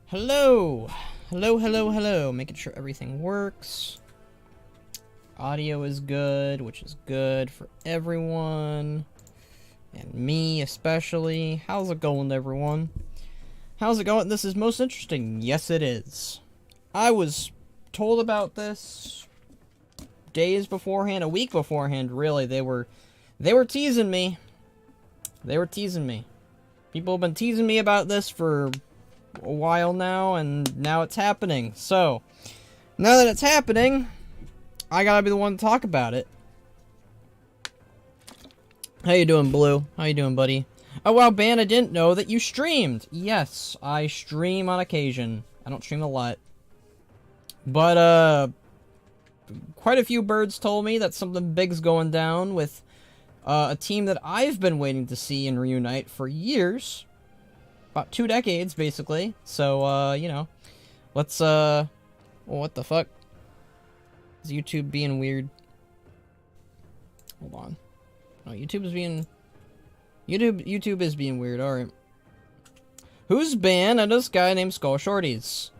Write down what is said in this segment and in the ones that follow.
Hello! Hello. Making sure everything works. Audio is good, which is good for everyone. And me especially. How's it going, everyone? How's it going? This is most interesting. Yes, it is. I was told about this days beforehand, a week beforehand, really. They were teasing me. People have been teasing me about this for a while now, and now it's happening. So, now that it's happening, I gotta be the one to talk about it. How you doing, Blue? How you doing, buddy? Oh, wow, Ban, I didn't know that you streamed. Yes, I stream on occasion. I don't stream a lot. But, quite a few birds told me that something big's going down with a team that I've been waiting to see and reunite for years. About 2 decades, basically. So, you know, let's, well, what the fuck? Is YouTube being weird? Hold on. No, YouTube is being weird, alright. Who's banned? I know this guy named Skull Shorties.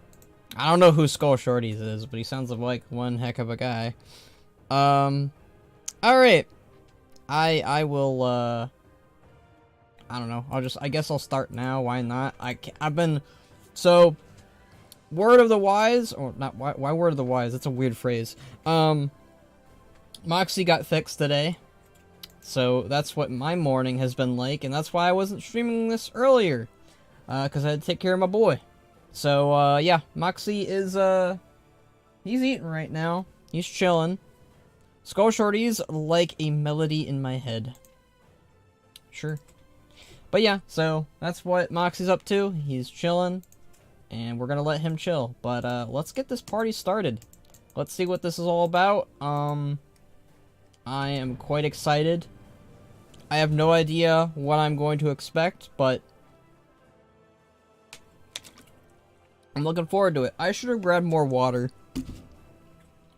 I don't know who Skull Shorties is, but he sounds like one heck of a guy. Alright. I will, I don't know. I guess I'll start now. Why not? So, word of the wise, or not, why word of the wise? That's a weird phrase. Moxie got fixed today. So, that's what my morning has been like, and that's why I wasn't streaming this earlier. Because I had to take care of my boy. So, yeah, Moxie is, he's eating right now. He's chilling. Skull Shorties like a melody in my head. Sure. But yeah, so that's what Moxie's up to. He's chilling, and we're gonna let him chill. But let's get this party started. Let's see what this is all about. I am quite excited. I have no idea what I'm going to expect, but I'm looking forward to it. I should have grabbed more water.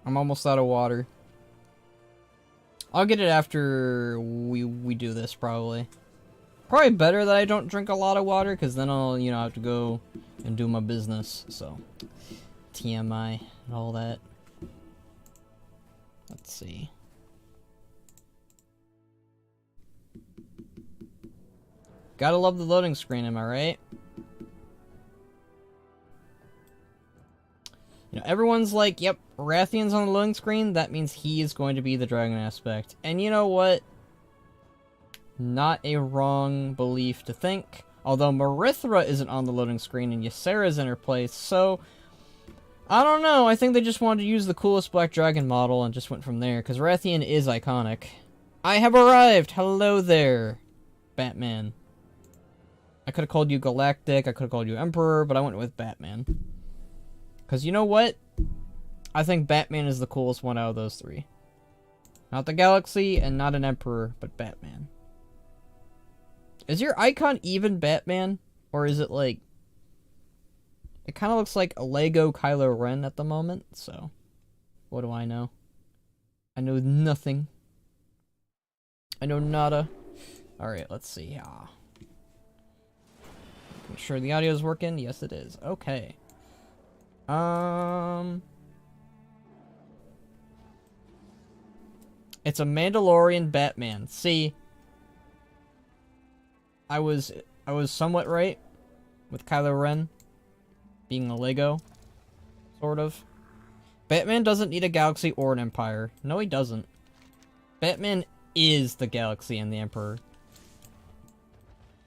I'm almost out of water. I'll get it after we do this, probably. Probably better that I don't drink a lot of water, because then I'll, you know, have to go and do my business, so. TMI and all that. Let's see. Gotta love the loading screen, am I right? You know, everyone's like, yep, Rathian's on the loading screen, that means he is going to be the dragon aspect. And you know what? Not a wrong belief to think. Although Marithra isn't on the loading screen and Ysera's in her place, so I don't know. I think they just wanted to use the coolest black dragon model and just went from there, because Rathian is iconic. I have arrived! Hello there, Batman. I could have called you Galactic, I could have called you Emperor, but I went with Batman. Because you know what? I think Batman is the coolest one out of those three. Not the Galaxy, and not an Emperor, but Batman. Is your icon even Batman? Or is it like... It kind of looks like a Lego Kylo Ren at the moment, so... What do I know? I know nothing. I know nada. Alright, let's see. Make sure the audio is working. Yes, it is. Okay. It's a Mandalorian Batman. See... I was somewhat right with Kylo Ren being a Lego, sort of. Batman doesn't need a galaxy or an empire. No, he doesn't. Batman is the galaxy and the Emperor.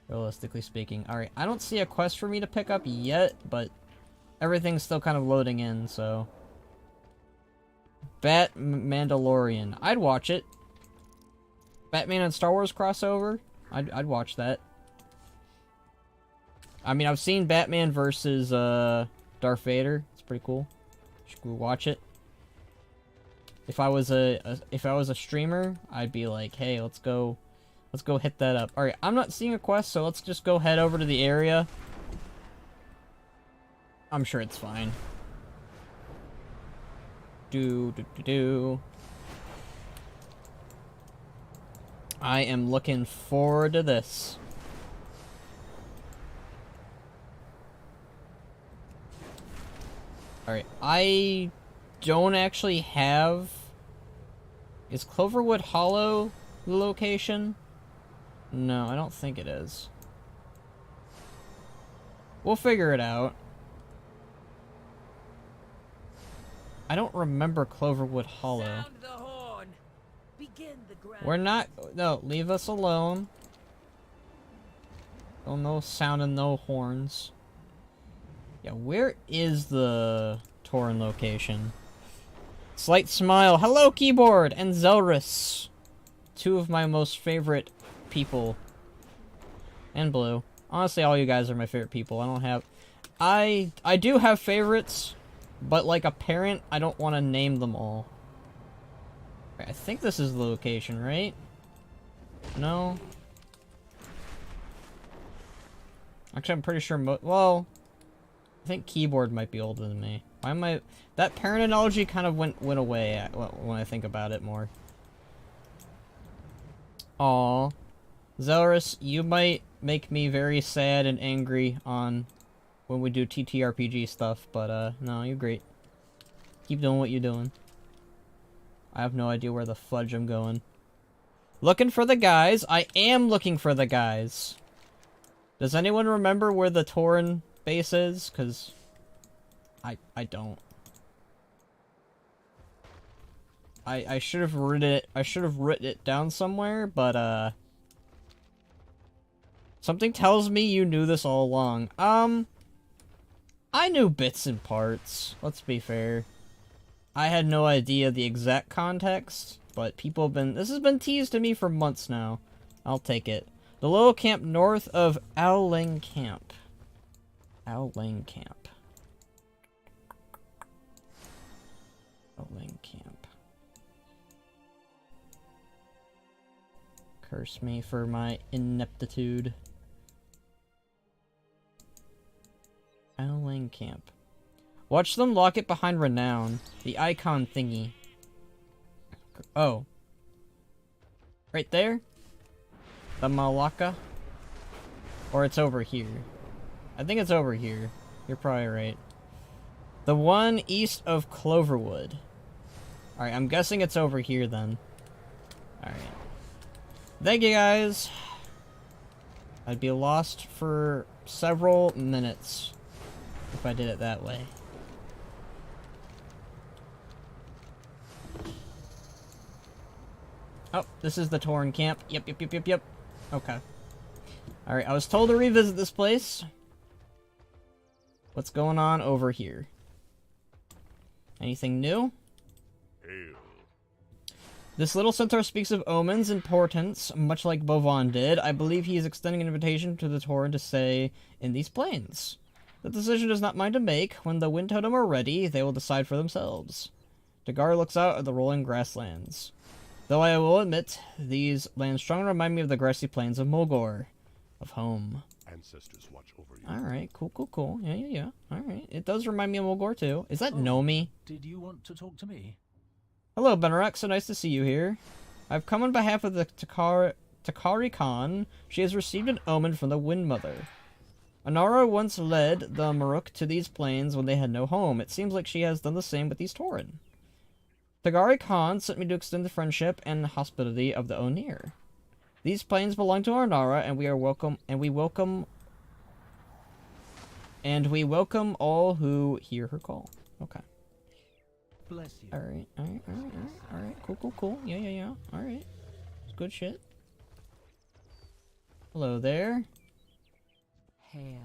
Realistically speaking. Alright, I don't see a quest for me to pick up yet, but everything's still kind of loading in, so... Mandalorian. I'd watch it. Batman and Star Wars crossover? I'd watch that. I mean, I've seen Batman versus Darth Vader. It's pretty cool. Should go watch it. If I was a streamer, I'd be like, hey, let's go hit that up. All right, I'm not seeing a quest, so let's just go head over to the area. I'm sure it's fine. I am looking forward to this. Alright, I don't actually have... Is Cloverwood Hollow the location? No, I don't think it is. We'll figure it out. I don't remember Cloverwood Hollow. Sound the horn. Begin the grand. We're not... No, leave us alone. Oh, no sound and no horns. Yeah, where is the Tauren location? Slight Smile. Hello, Keyboard! And Zelrus. Two of my most favorite people. And Blue. Honestly, all you guys are my favorite people. I don't have... I do have favorites, but like a parent, I don't want to name them all. I think this is the location, right? No? Actually, I'm pretty sure well... I think Keyboard might be older than me. Why am I... That parent analogy kind of went away when I think about it more. Aw. Zelrus, you might make me very sad and angry on when we do TTRPG stuff, but no, you're great. Keep doing what you're doing. I have no idea where the fudge I'm going. Looking for the guys. I am looking for the guys. Does anyone remember where the Tauren base is? Because I don't. I should have written it down somewhere, but something tells me you knew this all along. I knew bits and parts. Let's be fair. I had no idea the exact context, but people have been... This has been teased to me for months now. I'll take it. The little camp north of Owling Camp. Owling Camp. Owling Camp. Curse me for my ineptitude. Owling Camp. Watch them lock it behind Renown. The icon thingy. Oh. Right there? The Malacca? Or it's over here. I think it's over here. You're probably right. The one east of Cloverwood. Alright, I'm guessing it's over here then. Alright. Thank you guys. I'd be lost for several minutes if I did it that way. Oh, this is the Tauren camp. Yep. Okay. Alright, I was told to revisit this place. What's going on over here? Anything new? Hail. This little centaur speaks of omens and portents, much like Bovan did. I believe he is extending an invitation to the Tauren to stay in these plains. The decision is not mine to make. When the Wind Totem are ready, they will decide for themselves. Dagar looks out at the rolling grasslands. Though I will admit, these lands strongly remind me of the grassy plains of Mulgore. Of home. Ancestors watch over you. Alright, cool. Yeah. Alright. It does remind me of Mulgore too. Is that Nomi? Did you want to talk to me? Hello, Benarak. So nice to see you here. I've come on behalf of the Takari Khan. She has received an omen from the Wind Mother. Ohn'aran once led the Maruk to these plains when they had no home. It seems like she has done the same with these Tauren. Takari Khan sent me to extend the friendship and hospitality of the Ohn'aran. These plains belong to Ohn'aran, and we welcome all who hear her call. Okay. Bless you. Alright. Cool. Yeah. Alright. It's good shit. Hello there. Hail.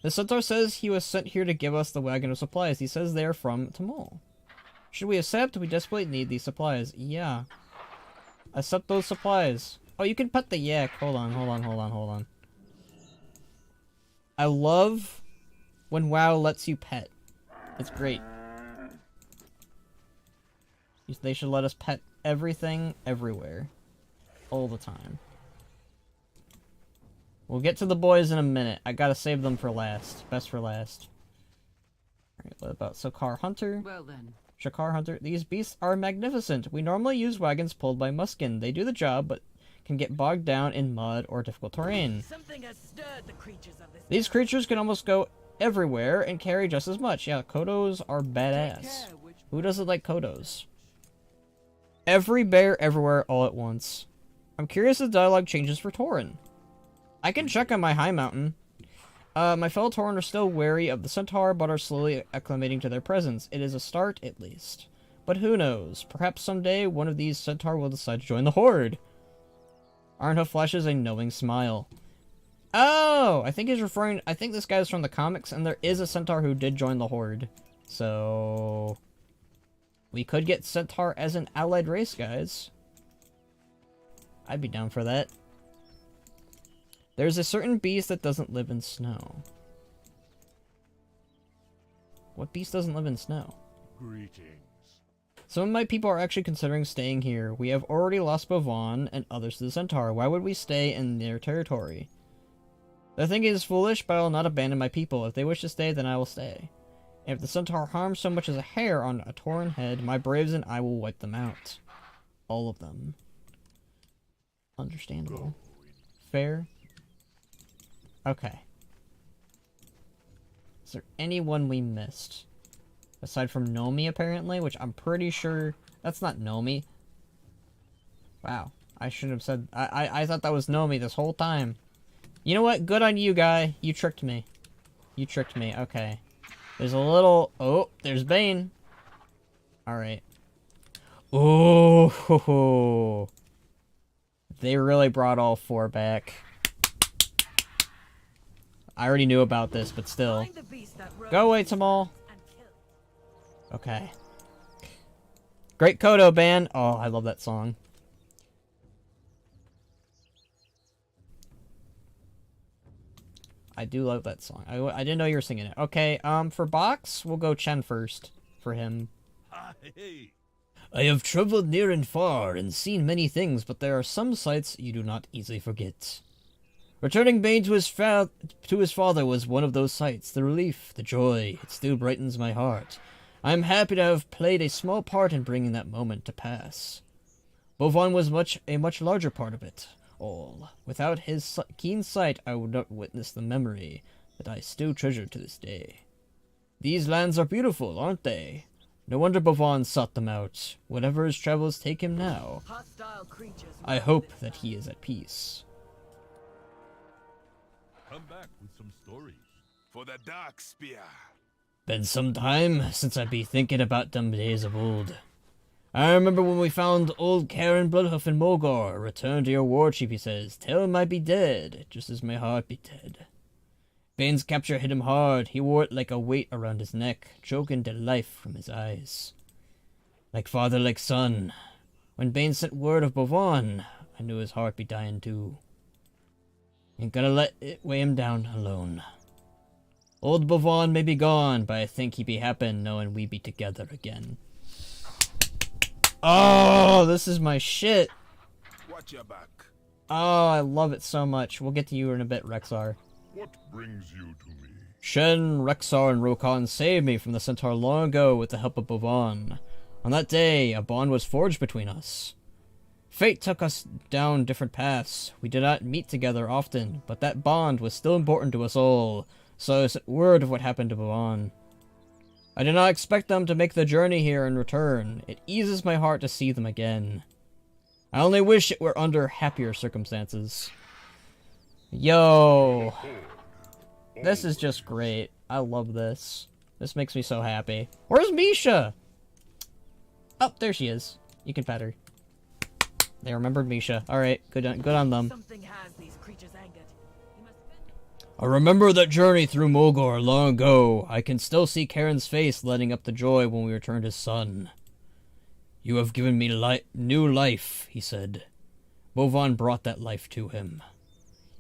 The centaur says he was sent here to give us the wagon of supplies. He says they are from Tamul. Should we accept? We desperately need these supplies. Yeah. Accept those supplies. Oh, you can pet the yak. Hold on. I love when WoW lets you pet. It's great. They should let us pet everything, everywhere. All the time. We'll get to the boys in a minute. I gotta save them for last. Best for last. Alright, what about Sokar Hunter? Well then. Shakar Hunter. These beasts are magnificent. We normally use wagons pulled by Muskin. They do the job, but can get bogged down in mud or difficult terrain. Something has stirred the creatures of this. These creatures can almost go everywhere and carry just as much. Yeah, Kodos are badass. Who doesn't like Kodos? Every bear everywhere all at once. I'm curious if the dialogue changes for Tauren. I can check on my high mountain. My fellow Tauren are still wary of the centaur, but are slowly acclimating to their presence. It is a start, at least. But who knows? Perhaps someday one of these centaur will decide to join the Horde. Arnhoof flashes a knowing smile. Oh! I think this guy's from the comics, and there is a centaur who did join the Horde. So... we could get centaur as an allied race, guys. I'd be down for that. There's a certain beast that doesn't live in snow. What beast doesn't live in snow? Greetings. Some of my people are actually considering staying here. We have already lost Bavon and others to the centaur. Why would we stay in their territory? Their thinking is foolish, but I will not abandon my people. If they wish to stay, then I will stay. And if the centaur harms so much as a hair on a Tauren head, my braves and I will wipe them out. All of them. Understandable. Fair. Okay. Is there anyone we missed? Aside from Nomi, apparently, which I'm pretty sure... that's not Nomi. Wow. I shouldn't have said... I thought that was Nomi this whole time. You know what? Good on you, guy. You tricked me. You tricked me. Okay. There's a little... oh, there's Bane. Alright. Oh, they really brought all four back. I already knew about this, but still. Go away, Tamal. Okay. Great Kodo band. Oh, I love that song. I do love that song. I didn't know you were singing it. Okay, for Box, we'll go Chen first for him. I have traveled near and far and seen many things, but there are some sights you do not easily forget. Returning Bane to his father was one of those sights. The relief, the joy, it still brightens my heart. I am happy to have played a small part in bringing that moment to pass. Bovon was a much larger part of it all. Without his keen sight, I would not witness the memory that I still treasure to this day. These lands are beautiful, aren't they? No wonder Bovon sought them out. Whatever his travels take him now, I hope that he is at peace. Come back with some stories. For the Dark Spear. Been some time since I be thinking about them days of old. I remember when we found old Karen Bloodhoof in Mulgore. Return to your war chief, he says. Tell him I be dead, just as my heart be dead. Bane's capture hit him hard. He wore it like a weight around his neck, choking the life from his eyes. Like father, like son. When Bane sent word of Bovon, I knew his heart be dying too. Ain't gonna let it weigh him down alone. Old Bovon may be gone, but I think he be happin' knowing we be together again. Oh, this is my shit. Watch your back. Oh, I love it so much. We'll get to you in a bit, Rexar. What brings you to me? Shen, Rexar, and Rokan saved me from the centaur long ago with the help of Bovon. On that day, a bond was forged between us. Fate took us down different paths. We did not meet together often, but that bond was still important to us all, so I sent word of what happened to Bovon. I did not expect them to make the journey here and return. It eases my heart to see them again. I only wish it were under happier circumstances. Yo. This is just great. I love this. This makes me so happy. Where's Misha? Oh, there she is. You can pet her. They remembered Misha. Alright, good on them. Something has these creatures angered. I remember that journey through Mulgore long ago. I can still see Karen's face lighting up the joy when we returned his son. You have given me new life, he said. Bovon brought that life to him.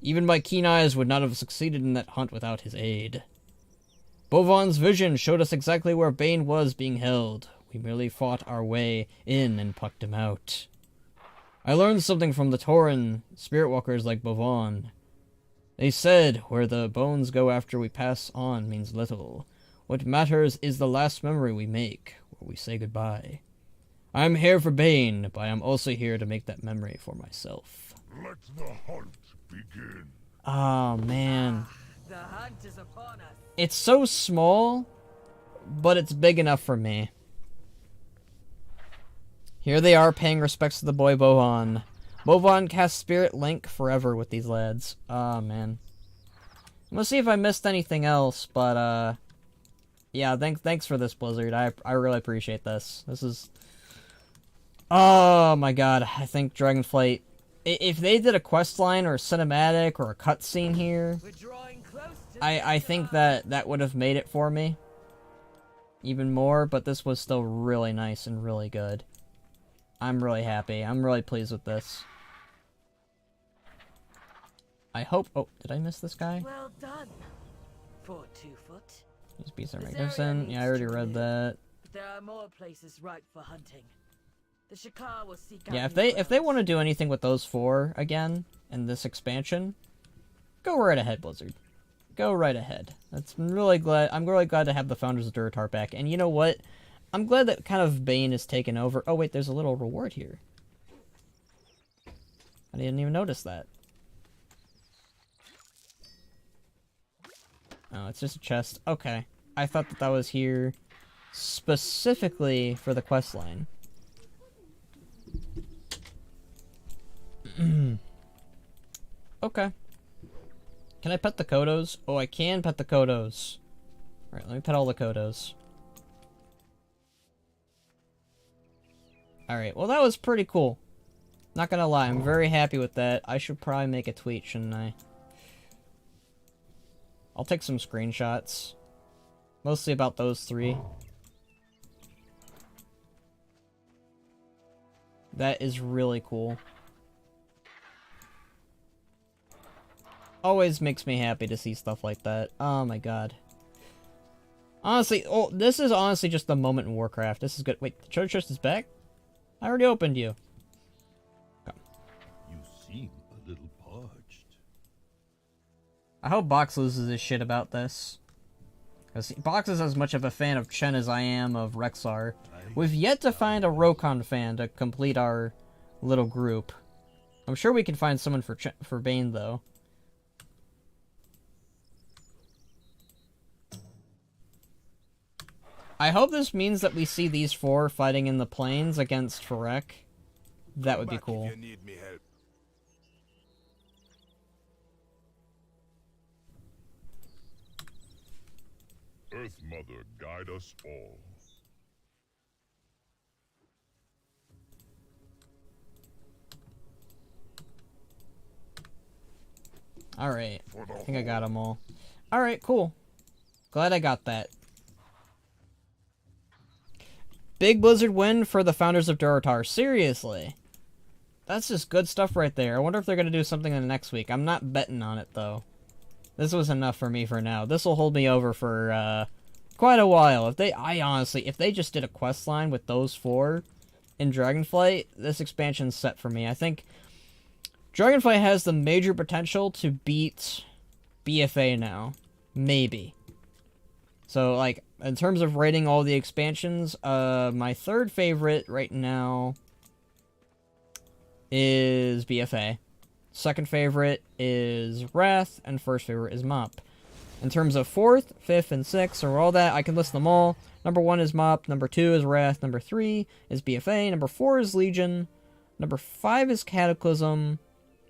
Even my keen eyes would not have succeeded in that hunt without his aid. Bovon's vision showed us exactly where Bane was being held. We merely fought our way in and plucked him out. I learned something from the Tauren spirit walkers like Bovon. They said, where the bones go after we pass on means little. What matters is the last memory we make, where we say goodbye. I am here for Bane, but I am also here to make that memory for myself. Let the hunt begin. Oh, man. The hunt hunt is upon us. It's so small, but it's big enough for me. Here they are paying respects to the boy Bohan. Bohan casts Spirit Link forever with these lads. Oh, man. I'm gonna see if I missed anything else, but, yeah, thanks for this, Blizzard. I really appreciate this. This is... Oh, my god. I think Dragonflight... If they did a questline or a cinematic or a cutscene here, We're drawing close to I think that would have made it for me even more, but this was still really nice and really good. I'm really happy. I'm really pleased with this. I hope... Oh, did I miss this guy? Well done. For 2 foot. These beasts are This magnificent. area Yeah, I already needs to read live, that. But there are more places ripe for hunting. The Shakar will seek out Yeah, if new they grounds. want to do anything with those 4 again in this expansion, go right ahead, Blizzard. Go right ahead. I'm really glad to have the founders of Durotar back. And you know what? I'm glad that kind of Bane is taken over. Oh wait, there's a little reward here. I didn't even notice that. Oh, it's just a chest. Okay. I thought that was here specifically for the quest line. Okay. Can I pet the Kodos? Oh, I can pet the Kodos. Alright, let me pet all the Kodos. Alright, well that was pretty cool. Not gonna lie, I'm very happy with that. I should probably make a tweet, shouldn't I? I'll take some screenshots. Mostly about those 3. That is really cool. Always makes me happy to see stuff like that. Oh my god. Honestly, oh, this is honestly just the moment in Warcraft. This is good. Wait, the treasure chest is back? I already opened you. Come. You seem a little parched. I hope Box loses his shit about this. Because Box is as much of a fan of Chen as I am of Rexar. We've yet to find a Rokon fan to complete our little group. I'm sure we can find someone for Bane, though. I hope this means that we see these 4 fighting in the plains against Farek. That would be Back cool. If you need me help. Earth Mother, guide us all. Alright. I think I got them all. Alright, cool. Glad I got that. Big Blizzard win for the founders of Durotar. Seriously. That's just good stuff right there. I wonder if they're going to do something in the next week. I'm not betting on it, though. This was enough for me for now. This will hold me over for, quite a while. If they just did a quest line with those 4 in Dragonflight, this expansion's set for me. I think Dragonflight has the major potential to beat BFA now. Maybe. So, like, in terms of rating all the expansions, my 3rd favorite right now is BFA. 2nd favorite is Wrath, and 1st favorite is Mop. In terms of 4th, 5th, and 6th, or all that, I can list them all. Number 1 is Mop, number 2 is Wrath, number 3 is BFA, number 4 is Legion, number 5 is Cataclysm,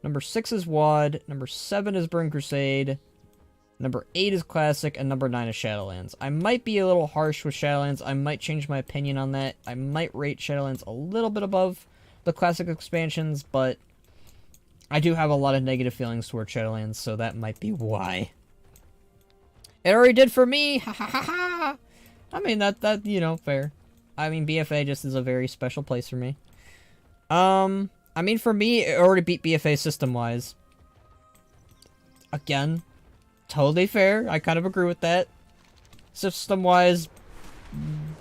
number 6 is WoD, number 7 is Burn Crusade, number 8 is Classic, and number 9 is Shadowlands. I might be a little harsh with Shadowlands. I might change my opinion on that. I might rate Shadowlands a little bit above the Classic expansions, but I do have a lot of negative feelings toward Shadowlands, so that might be why. It already did for me! Ha ha ha ha! I mean, that, you know, fair. I mean, BFA just is a very special place for me. I mean, for me, it already beat BFA system-wise. Again, totally fair. I kind of agree with that. System-wise,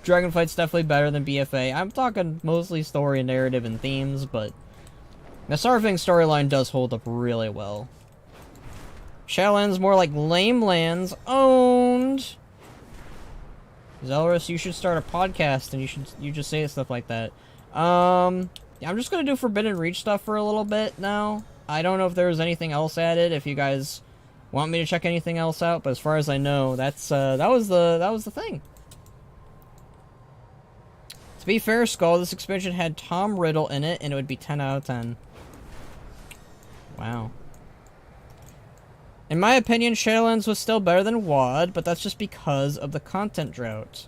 Dragonflight's definitely better than BFA. I'm talking mostly story, narrative, and themes, but the Sarving storyline does hold up really well. Shadowlands more like lame lands. Owned! Zelrus, you should start a podcast and you just say stuff like that. Yeah, I'm just gonna do Forbidden Reach stuff for a little bit now. I don't know if there was anything else added. If you guys want me to check anything else out, but as far as I know, that's that was the thing. To be fair, Skull, this expansion had Tom Riddle in it, and it would be 10 out of 10. Wow. In my opinion, Shadowlands was still better than WoD, but that's just because of the content drought.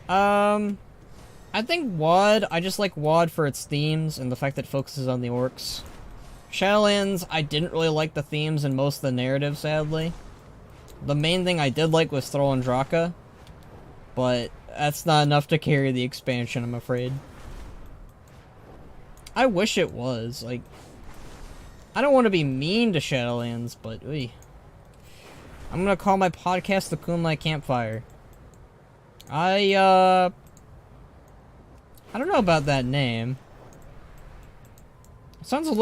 I think WoD, I just like WoD for its themes and the fact that it focuses on the orcs. Shadowlands, I didn't really like the themes and most of the narrative, sadly. The main thing I did like was Thrall and Draka, but that's not enough to carry the expansion, I'm afraid. I wish it was, like... I don't want to be mean to Shadowlands, but... Oy. I'm gonna call my podcast the Coonlight Campfire. I don't know about that name. It sounds a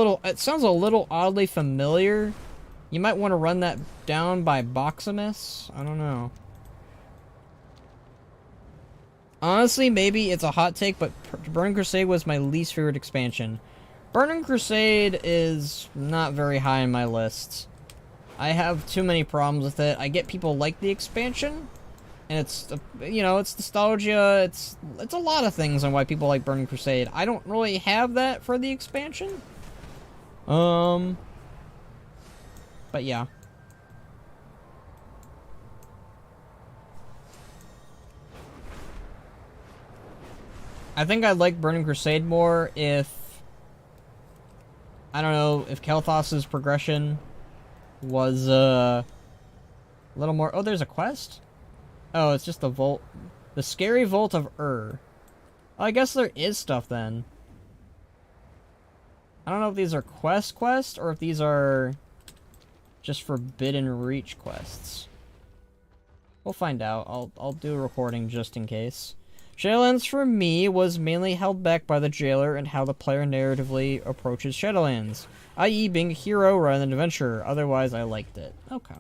little oddly familiar. You might want to run that down by Boximus. I don't know. Honestly, maybe it's a hot take, but Burning Crusade was my least favorite expansion. Burning Crusade is not very high on my list. I have too many problems with it. I get people like the expansion, and it's, you know, it's nostalgia, it's a lot of things on why people like Burning Crusade. I don't really have that for the expansion. But yeah. I think I'd like Burning Crusade more if, I don't know, if Kael'thas's progression was a little more... Oh, there's a quest? Oh, it's just the Vault... The Scary Vault of E.R. Oh, I guess there is stuff then. I don't know if these are quests or if these are just Forbidden Reach quests. We'll find out. I'll do a recording just in case. Shadowlands for me was mainly held back by the jailer and how the player narratively approaches Shadowlands, i.e. being a hero rather than an adventurer. Otherwise, I liked it. Okay.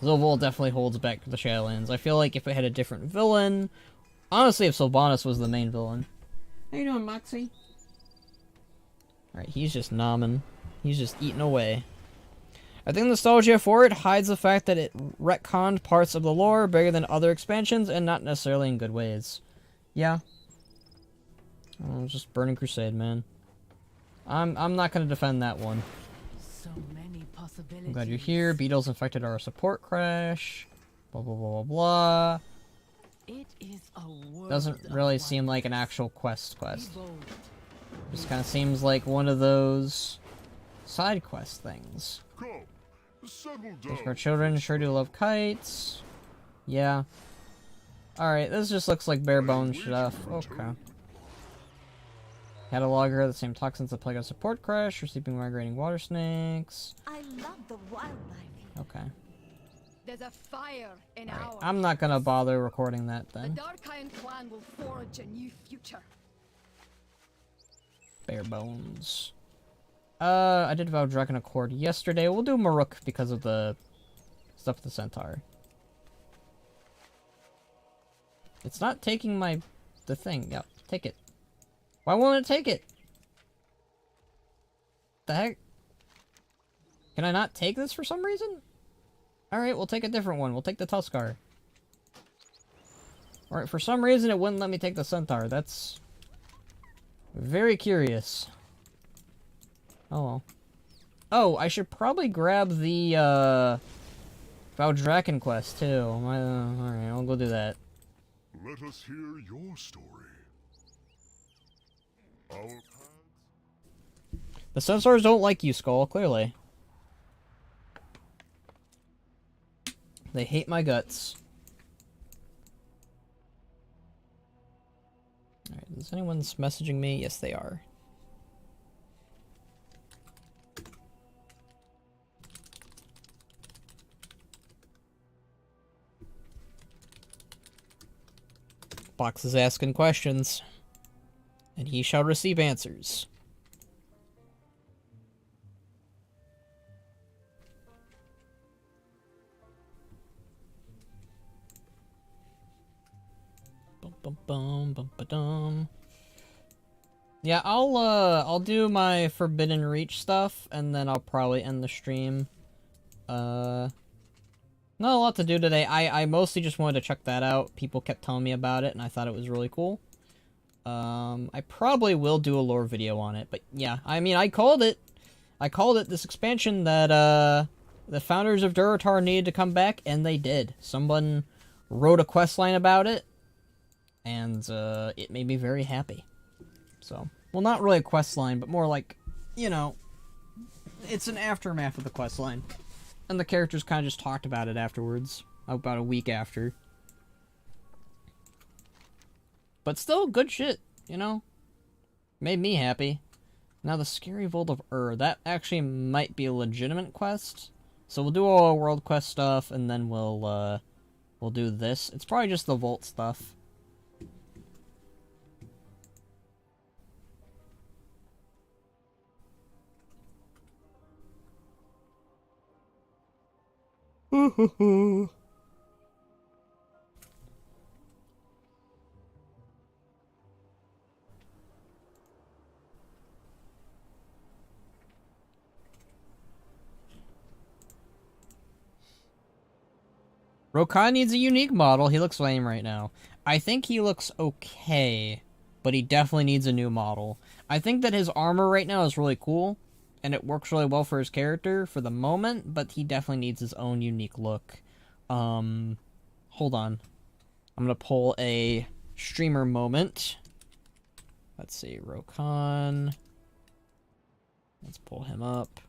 Zovol definitely holds back the Shadowlands. I feel like if it had a different villain... Honestly, if Sylvanas was the main villain. How you doing, Moxie? Alright, he's just nomming. He's just eating away. I think nostalgia for it hides the fact that it retconned parts of the lore bigger than other expansions and not necessarily in good ways. Yeah. Oh, just Burning Crusade, man. I'm not gonna defend that one. So many possibilities. I'm glad you're here. Beetles infected our support crash. Blah blah blah blah blah. It is a world. Doesn't really seem like an actual quest. Just kind of seems like one of those side quest things. Come, settle Those down. are children sure do love kites. Yeah. Alright, this just looks like bare bones stuff. Okay. Cataloger, the same toxins that plague our support crash, or sleeping migrating water snakes. I love the wildlife. Okay. There's a fire in Alright, our I'm not gonna bother recording that The then. Dark Iron clan will forge a new future. Bare bones. I did Vow Dragon Accord yesterday. We'll do Maruk because of the stuff with the centaur. It's not taking the thing. Yep, take it. Why won't it take it? The heck? Can I not take this for some reason? Alright, we'll take a different one. We'll take the Tuskar. Alright, for some reason it wouldn't let me take the centaur. That's very curious. Oh well. Oh, I should probably grab the Valdraken quest too. Alright, I'll go do that. Let us hear your story. Our paths. The centaurs don't like you, Skull, clearly. They hate my guts. Alright, is anyone messaging me? Yes, they are. Box is asking questions, and he shall receive answers. Bum bum bum bum ba dum. Yeah, I'll do my Forbidden Reach stuff, and then I'll probably end the stream. Not a lot to do today. I mostly just wanted to check that out. People kept telling me about it, and I thought it was really cool. I probably will do a lore video on it, but yeah, I mean, I called it this expansion that, the founders of Durotar needed to come back, and they did. Someone wrote a questline about it, and, it made me very happy. So, well, not really a questline, but more like, you know, it's an aftermath of the questline. And the characters kind of just talked about it afterwards, about a week after. But still, good shit, you know? Made me happy. Now the scary Vault of E.R, that actually might be a legitimate quest. So we'll do all our world quest stuff, and then we'll do this. It's probably just the vault stuff. Rokan needs a unique model. He looks lame right now. I think he looks okay, but he definitely needs a new model. I think that his armor right now is really cool, and it works really well for his character for the moment, but he definitely needs his own unique look. Hold on. I'm gonna pull a streamer moment. Let's see, Rokan. Let's pull him up.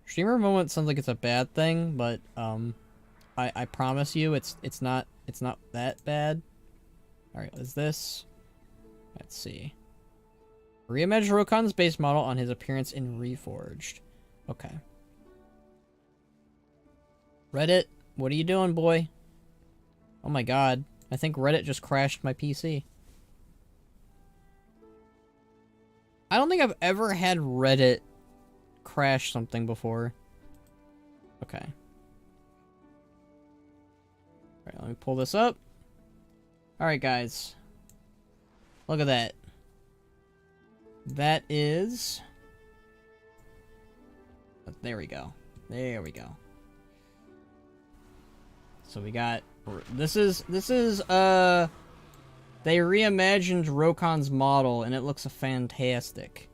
Streamer moment sounds like it's a bad thing, but I promise you it's not that bad. All right, is this? Let's see. Reimagine Rokan's base model on his appearance in Reforged. Okay. Reddit, what are you doing, boy? Oh my god, I think Reddit just crashed my PC. I don't think I've ever had Reddit crash something before. Okay. Alright, let me pull this up. Alright, guys. Look at that. That is... There we go. There we go. So we got... This is, they reimagined Rokan's model, and it looks fantastic.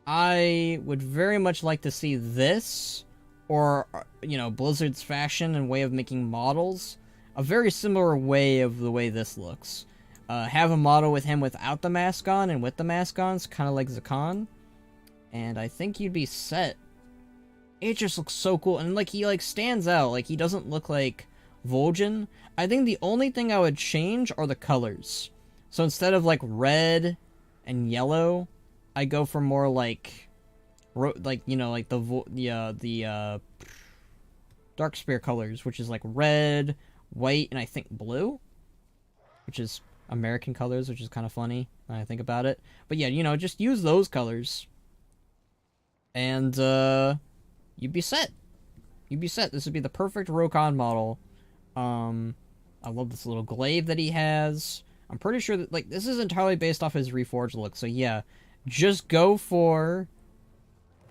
I would very much like to see this, or, you know, Blizzard's fashion and way of making models, a very similar way of the way this looks. Have a model with him without the mask on, and with the mask on, it's kind of like Zakan. And I think you'd be set. It just looks so cool, and, like, he, like, stands out. Like, he doesn't look like Vol'jin. I think the only thing I would change are the colors. So instead of, like, red and yellow, I go for more like you know, like the Darkspear colors, which is like red, white, and I think blue, which is American colors, which is kind of funny when I think about it. But yeah, you know, just use those colors, and you'd be set. You'd be set. This would be the perfect Rokan model. I love this little glaive that he has. I'm pretty sure that, like, this is entirely based off his Reforged look, so yeah. Just go for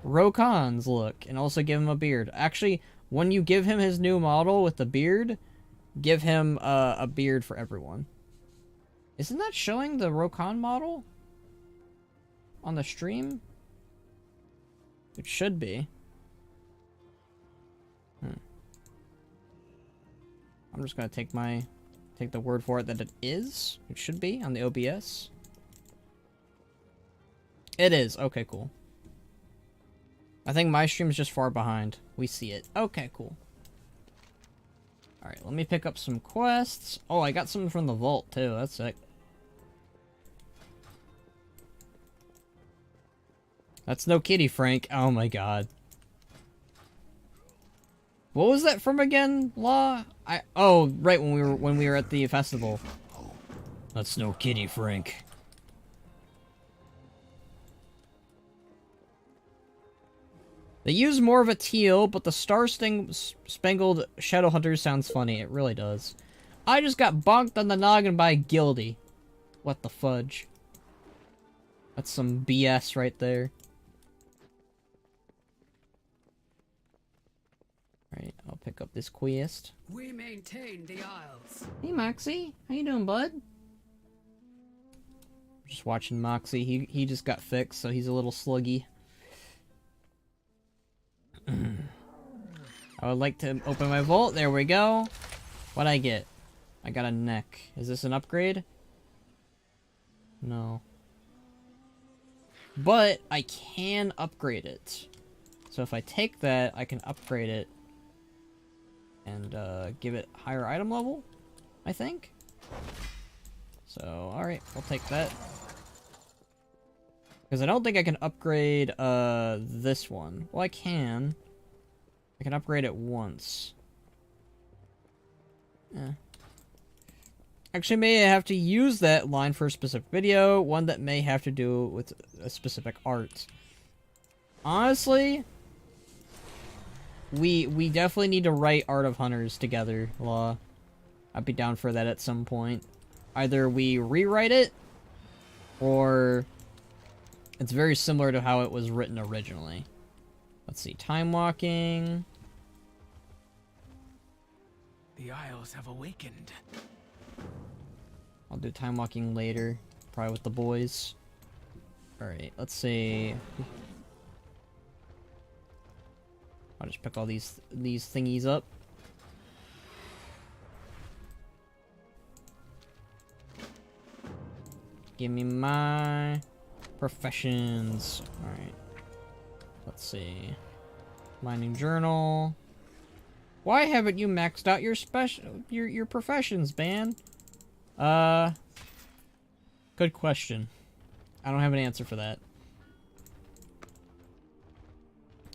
Rokan's look, and also give him a beard. Actually, when you give him his new model with the beard, give him a beard for everyone. Isn't that showing the Rokan model on the stream? It should be. I'm just gonna take the word for it that it is. It should be on the OBS. It is. Okay, cool. I think my stream's just far behind. We see it. Okay, cool. Alright, let me pick up some quests. Oh, I got something from the vault, too. That's sick. That's no kitty, Frank. Oh my god. What was that from again, Law? Oh, right, when we were at the festival. That's no kitty, Frank. They use more of a teal, but the Star-Spangled Shadowhunter sounds funny. It really does. I just got bonked on the noggin by Gildy. What the fudge? That's some BS right there. Alright, I'll pick up this quest. We maintain the Isles. Hey Moxie, how you doing, bud? Just watching Moxie. He just got fixed, so he's a little sluggy. I would like to open my vault. There we go. What'd I get? I got a neck. Is this an upgrade? No. But I can upgrade it. So if I take that, I can upgrade it and give it higher item level, I think. So, alright, I'll take that. Because I don't think I can upgrade this one. Well, I can. I can upgrade it once. Yeah. Actually, may I have to use that line for a specific video, one that may have to do with a specific art. Honestly, we definitely need to write Art of Hunters together, Law. I'd be down for that at some point. Either we rewrite it, or it's very similar to how it was written originally. Let's see, time walking. The Isles have awakened. I'll do time walking later, probably with the boys. Alright, let's see. I'll just pick all these thingies up. Give me my professions. Alright. Let's see. Mining journal. Why haven't you maxed out your your professions, man? Good question. I don't have an answer for that.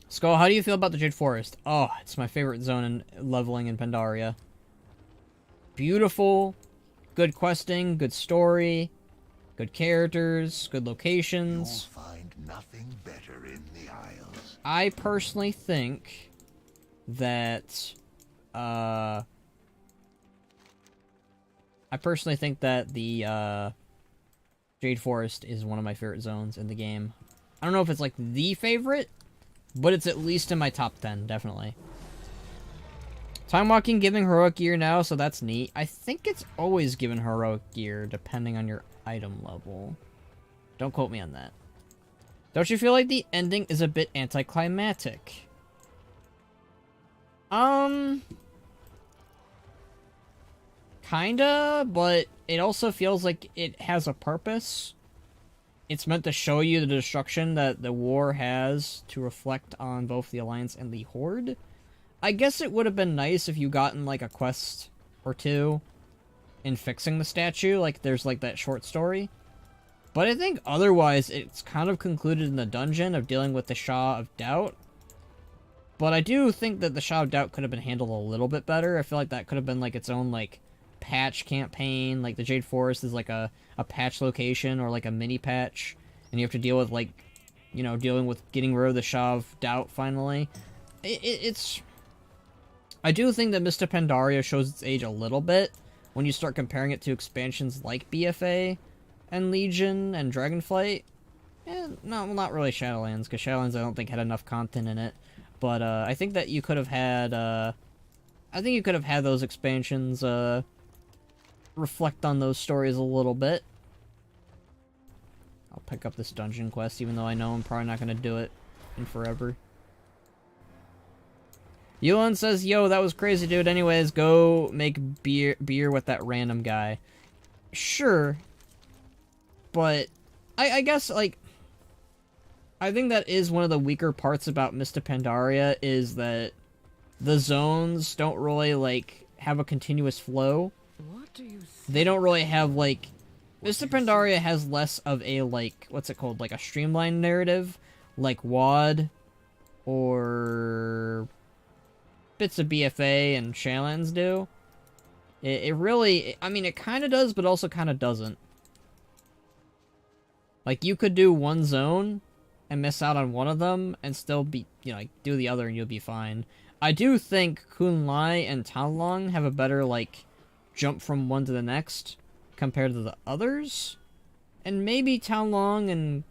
Skull, how do you feel about the Jade Forest? Oh, it's my favorite zone in leveling in Pandaria. Beautiful, good questing, good story, good characters, good locations. You'll find nothing better in the Isles. I personally think that the Jade Forest is one of my favorite zones in the game. I don't know if it's like the favorite, but it's at least in my top 10, definitely. Time walking giving heroic gear now, so that's neat. I think it's always given heroic gear depending on your item level. Don't quote me on that. Don't you feel like the ending is a bit anticlimactic? Kinda, but it also feels like it has a purpose. It's meant to show you the destruction that the war has to reflect on both the Alliance and the Horde. I guess it would have been nice if you gotten like a quest or two in fixing the statue, like there's like that short story. But I think otherwise it's kind of concluded in the dungeon of dealing with the Shah of Doubt. But I do think that the Shah of Doubt could have been handled a little bit better. I feel like that could have been like its own like patch campaign. Like the Jade Forest is like a patch location or like a mini patch. And you have to deal with like, you know, dealing with getting rid of the Shah of Doubt finally. It's... I do think that Mr. Pandaria shows its age a little bit when you start comparing it to expansions like BFA and Legion and Dragonflight. And no, well, not really Shadowlands, because Shadowlands I don't think had enough content in it. But I think that you could have had those expansions reflect on those stories a little bit. I'll pick up this dungeon quest, even though I know I'm probably not going to do it in forever. Yuan says, yo, that was crazy, dude. Anyways, go make beer with that random guy. Sure. But I guess, like, I think that is one of the weaker parts about Mr. Pandaria, is that the zones don't really, like, have a continuous flow. What do you see? They don't really have, like... Mr. Pandaria has less of a, like, what's it called? Like, a streamlined narrative, like WoD, or bits of BFA and Shadowlands do. It really... I mean, it kind of does, but also kind of doesn't. Like, you could do one zone and miss out on one of them and still be, you know, like, do the other and you'll be fine. I do think Kun Lai and Talong have a better, like, jump from one to the next compared to the others. And maybe Townlong and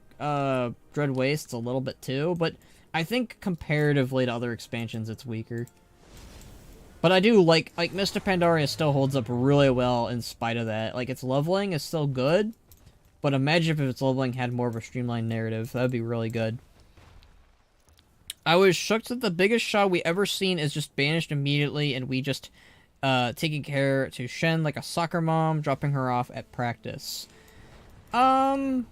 Dread Waste's a little bit too, but I think comparatively to other expansions, it's weaker. But I do like Mr. Pandaria still holds up really well in spite of that. Like, its leveling is still good, but imagine if its leveling had more of a streamlined narrative. That would be really good. I was shook that the biggest Sha we ever seen is just banished immediately, and we just taking care to Shen like a soccer mom, dropping her off at practice. I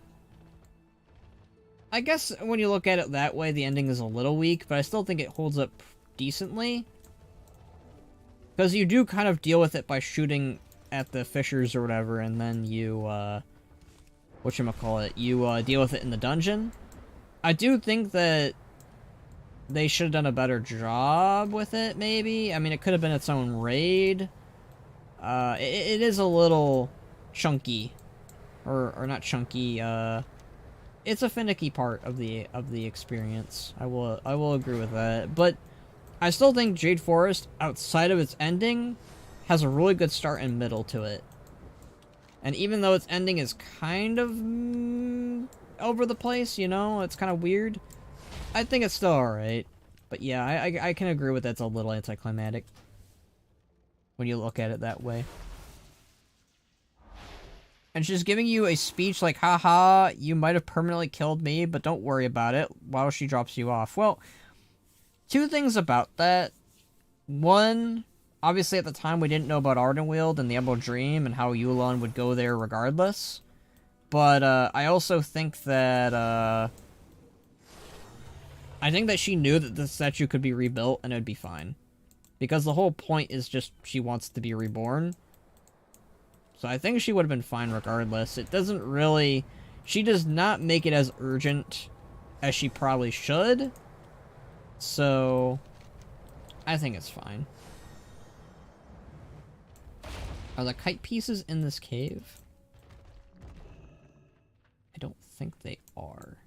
guess when you look at it that way, the ending is a little weak, but I still think it holds up decently. Because you do kind of deal with it by shooting at the fissures or whatever, and then you, whatchamacallit, you deal with it in the dungeon. I do think that they should have done a better job with it, maybe. I mean, it could have been its own raid. It is a little chunky. Or not chunky, it's a finicky part of the experience. I will agree with that. But I still think Jade Forest, outside of its ending, has a really good start and middle to it. And even though its ending is kind of over the place, you know, it's kind of weird, I think it's still alright. But yeah, I can agree with that's a little anticlimactic when you look at it that way. And she's giving you a speech like, haha, you might have permanently killed me, but don't worry about it, while she drops you off. Well, two things about that. One, obviously at the time we didn't know about Ardenweald and the Emerald Dream and how Yu'lon would go there regardless. But I also think that she knew that the statue could be rebuilt and it would be fine. Because the whole point is just she wants to be reborn. So I think she would have been fine regardless. It doesn't really... She does not make it as urgent as she probably should. So I think it's fine. Are the kite pieces in this cave? I don't think they are.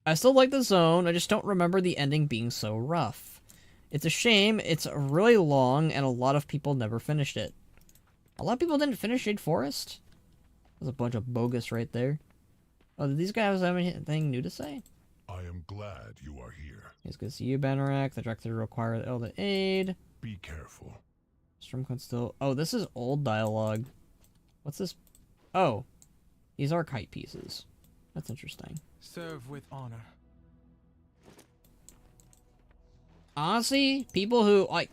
I still like the zone, I just don't remember the ending being so rough. It's a shame, it's really long, and a lot of people never finished it. A lot of people didn't finish Jade Forest? There's a bunch of bogus right there. Oh, did these guys have anything new to say? I am glad you are here. It's good to see you, Banarak. The director required the aid. Be careful. Stormcloud still... Oh, this is old dialogue. What's this? Oh. These are kite pieces. That's interesting. Serve with honor. Honestly, people who, like,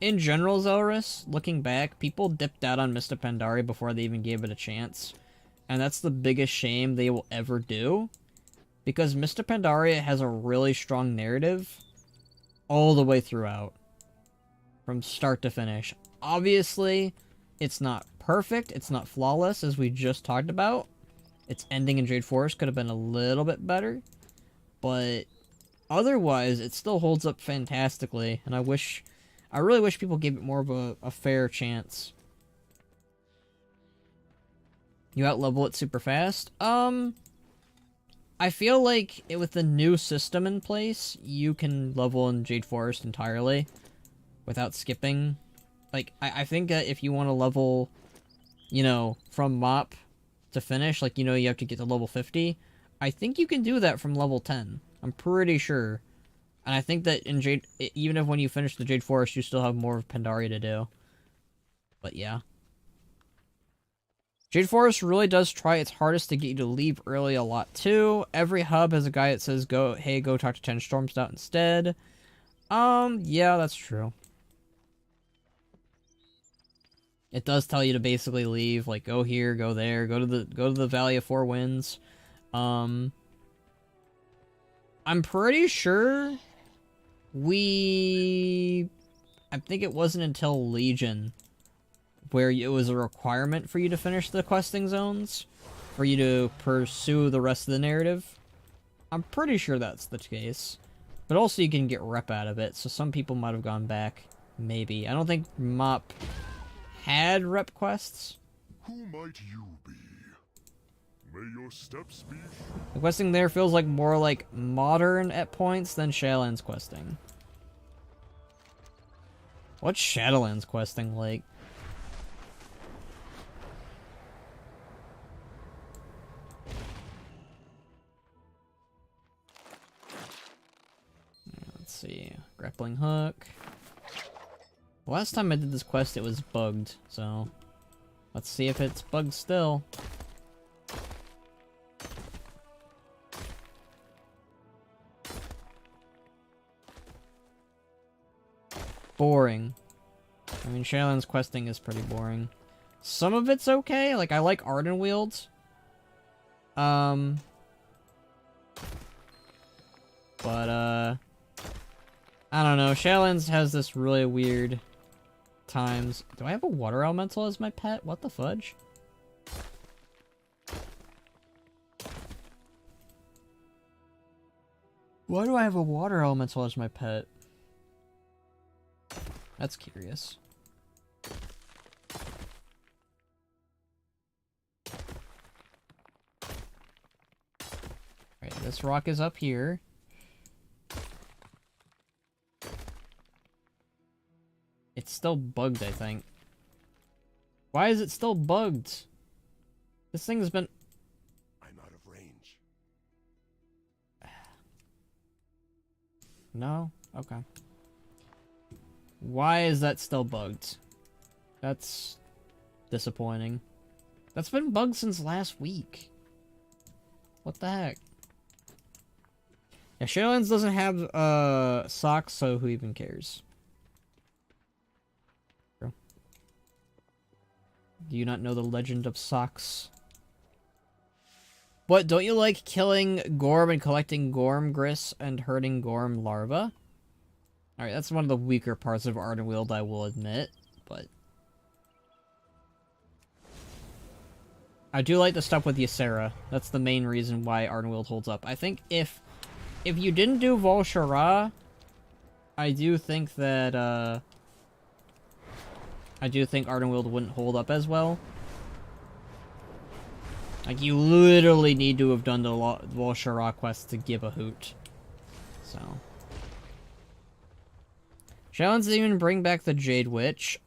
in general, Zelrus, looking back, people dipped out on Mr. Pandaria before they even gave it a chance. And that's the biggest shame they will ever do. Because Mr. Pandaria has a really strong narrative all the way throughout. From start to finish. Obviously, it's not perfect, it's not flawless, as we just talked about. Its ending in Jade Forest could have been a little bit better. But otherwise, it still holds up fantastically. And I really wish people gave it more of a fair chance. You outlevel it super fast? I feel like with the new system in place, you can level in Jade Forest entirely without skipping. Like, I think that if you want to level, you know, from MOP to finish, like, you know, you have to get to level 50, I think you can do that from level 10. I'm pretty sure. And I think that in Jade, even if when you finish the Jade Forest, you still have more of Pandaria to do. But yeah. Jade Forest really does try its hardest to get you to leave early a lot too. Every hub has a guy that says, hey, go talk to 10 Stormstout instead. Yeah, that's true. It does tell you to basically leave, like, go here, go there, go to the Valley of Four Winds. I'm pretty sure I think it wasn't until Legion where it was a requirement for you to finish the questing zones, for you to pursue the rest of the narrative. I'm pretty sure that's the case. But also you can get rep out of it, so some people might have gone back. Maybe. I don't think MOP had rep quests. Who might you be? May your steps be... The questing there feels like more like modern at points than Shadowlands questing. What's Shadowlands questing like? see. Grappling hook. Last time I did this quest, it was bugged, so let's see if it's bugged still. Boring. I mean, Shaylin's questing is pretty boring. Some of it's okay, like I like Ardenweald. But I don't know, Shaylin's has this really weird times. Do I have a water elemental as my pet? What the fudge? Why do I have a water elemental as my pet? That's curious. Right, this rock is up here. It's still bugged, I think. Why is it still bugged? This thing's been... I'm out of range. No? Okay. Why is that still bugged? That's disappointing. That's been bugged since last week. What the heck? Yeah, Shaylin's doesn't have socks, so who even cares? Do you not know the legend of socks? What, don't you like killing Gorm and collecting Gorm Gris and hurting Gorm larvae? Alright, that's one of the weaker parts of Ardenweald, I will admit, but... I do like the stuff with Ysera. That's the main reason why Ardenweald holds up. I think if you didn't do Vol'Shara, I do think that, I do think Ardenweald wouldn't hold up as well. Like, you literally need to have done the Vol'Shara quest to give a hoot. So... Shaylin's didn't even bring back the Jade Witch.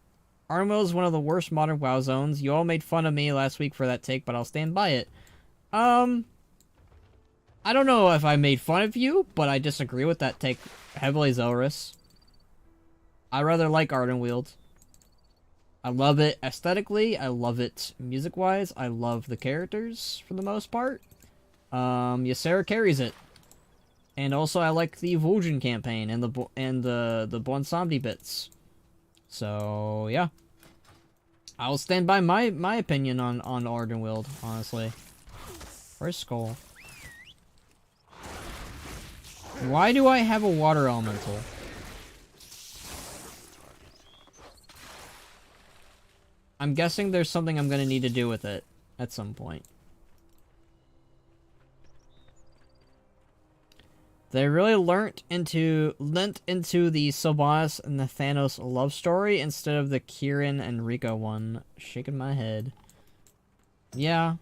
Ardenweald is one of the worst modern WoW zones. You all made fun of me last week for that take, but I'll stand by it. I don't know if I made fun of you, but I disagree with that take heavily, Zelrus. I rather like Ardenweald. I love it aesthetically, I love it music-wise, I love the characters for the most part. Ysera carries it. And also, I like the Vol'jin campaign and the Bonsomdi bits. So yeah, I'll stand by my opinion on Ardenweald. Honestly, where's Skull? Why do I have a water elemental? I'm guessing there's something I'm gonna need to do with it at some point. They really lent into the Sylvanas and the Thanos love story instead of the Kieran and Rico one. Shaking my head. Yeah.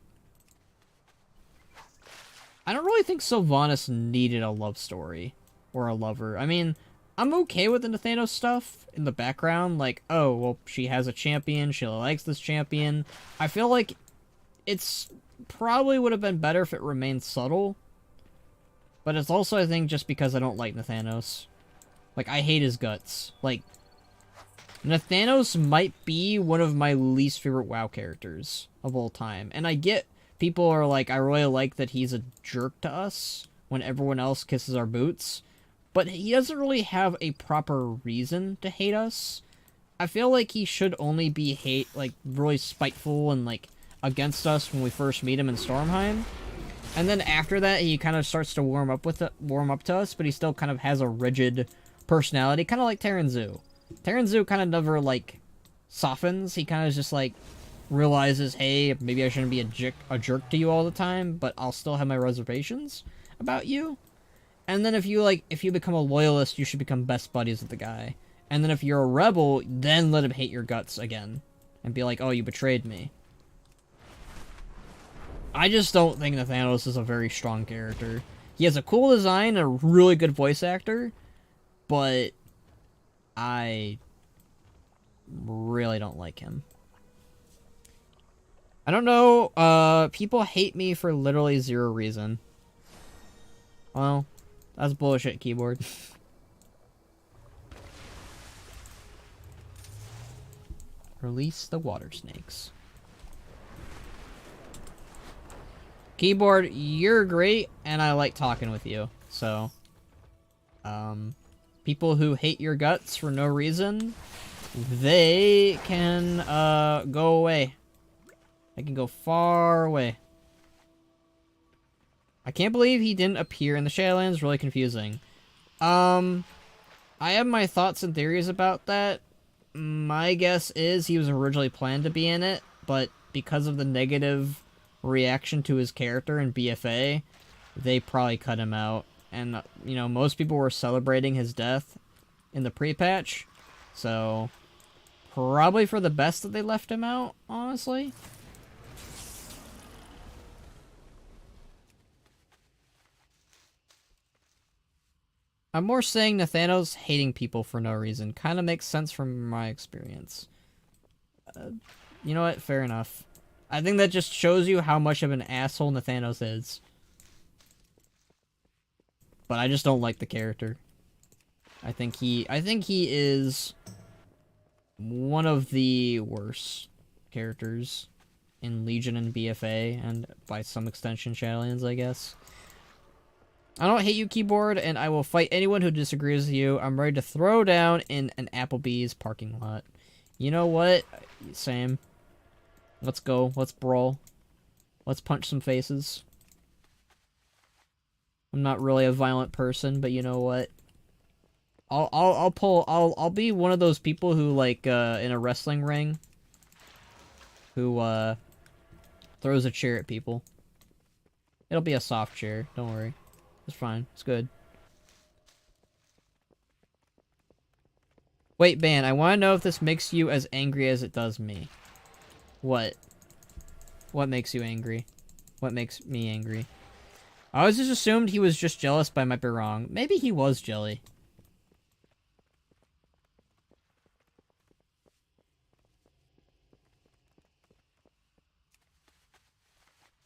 I don't really think Sylvanas needed a love story. Or a lover. I mean, I'm okay with the Thanos stuff in the background. Like, oh, well, she has a champion. She likes this champion. I feel like it's probably would have been better if it remained subtle. But it's also, I think, just because I don't like Nathanos. Like, I hate his guts. Like, Nathanos might be one of my least favorite WoW characters of all time. And I get people are like, I really like that he's a jerk to us when everyone else kisses our boots. But he doesn't really have a proper reason to hate us. I feel like he should only be really spiteful and, like, against us when we first meet him in Stormheim. And then after that, he kind of starts to warm up to us, but he still kind of has a rigid personality, kind of like Terranzu. Terranzu kind of never, like, softens. He kind of just, like, realizes, hey, maybe I shouldn't be a jerk to you all the time, but I'll still have my reservations about you. And then if you become a loyalist, you should become best buddies with the guy. And then if you're a rebel, then let him hate your guts again. And be like, oh, you betrayed me. I just don't think Nathanos is a very strong character. He has a cool design and a really good voice actor, but I really don't like him. I don't know, people hate me for literally zero reason. Well, that's bullshit, keyboard. Release the water snakes. Keyboard, you're great, and I like talking with you. So, people who hate your guts for no reason, they can, go away. They can go far away. I can't believe he didn't appear in the Shadowlands. Really confusing. I have my thoughts and theories about that. My guess is he was originally planned to be in it, but because of the negative reaction to his character in BFA, they probably cut him out. And, you know, most people were celebrating his death in the pre-patch, so probably for the best that they left him out, honestly. I'm more saying Nathanos hating people for no reason. Kind of makes sense from my experience. You know what? Fair enough. I think that just shows you how much of an asshole Nathanos is. But I just don't like the character. I think he is one of the worst characters in Legion and BFA, and by some extension Shadowlands, I guess. I don't hate you, Keyboard, and I will fight anyone who disagrees with you. I'm ready to throw down in an Applebee's parking lot. You know what? Same. Let's go. Let's brawl. Let's punch some faces. I'm not really a violent person, but you know what? I'll be one of those people who, like, in a wrestling ring, who, throws a chair at people. It'll be a soft chair, don't worry. It's fine. It's good. Wait, Ban, I want to know if this makes you as angry as it does me. What? What makes you angry? What makes me angry? I always just assumed he was just jealous, but I might be wrong. Maybe he was jelly.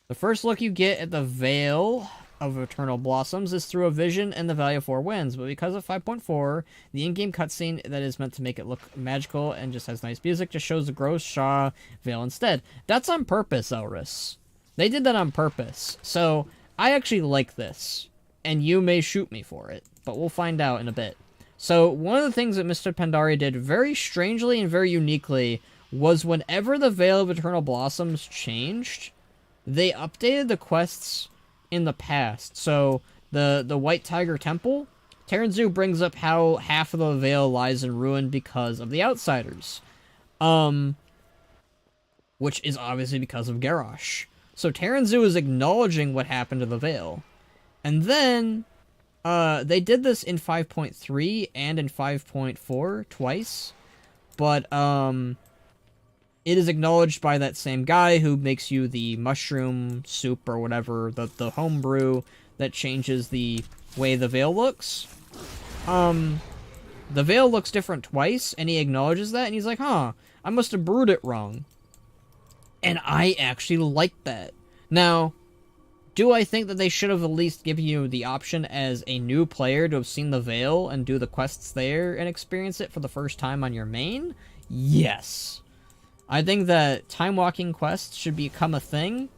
The first look you get at the Veil of Eternal Blossoms is through a vision and the Valley of Four Winds, but because of 5.4, the in-game cutscene that is meant to make it look magical and just has nice music just shows the Gross Shaw Veil instead. That's on purpose, Elris. They did that on purpose. So, I actually like this, and you may shoot me for it, but we'll find out in a bit. So, one of the things that Mr. Pandaria did very strangely and very uniquely was whenever the Veil of Eternal Blossoms changed, they updated the quests in the past. So, the White Tiger Temple, Terranzu brings up how half of the Veil lies in ruin because of the Outsiders. Which is obviously because of Garrosh. So Terranzu is acknowledging what happened to the Veil. And then, they did this in 5.3 and in 5.4 twice. But, it is acknowledged by that same guy who makes you the mushroom soup or whatever, the homebrew that changes the way the Veil looks. The Veil looks different twice, and he acknowledges that, and he's like, huh, I must have brewed it wrong. And I actually like that. Now, do I think that they should have at least given you the option as a new player to have seen the Veil and do the quests there and experience it for the first time on your main? Yes. I think that time-walking quests should become a thing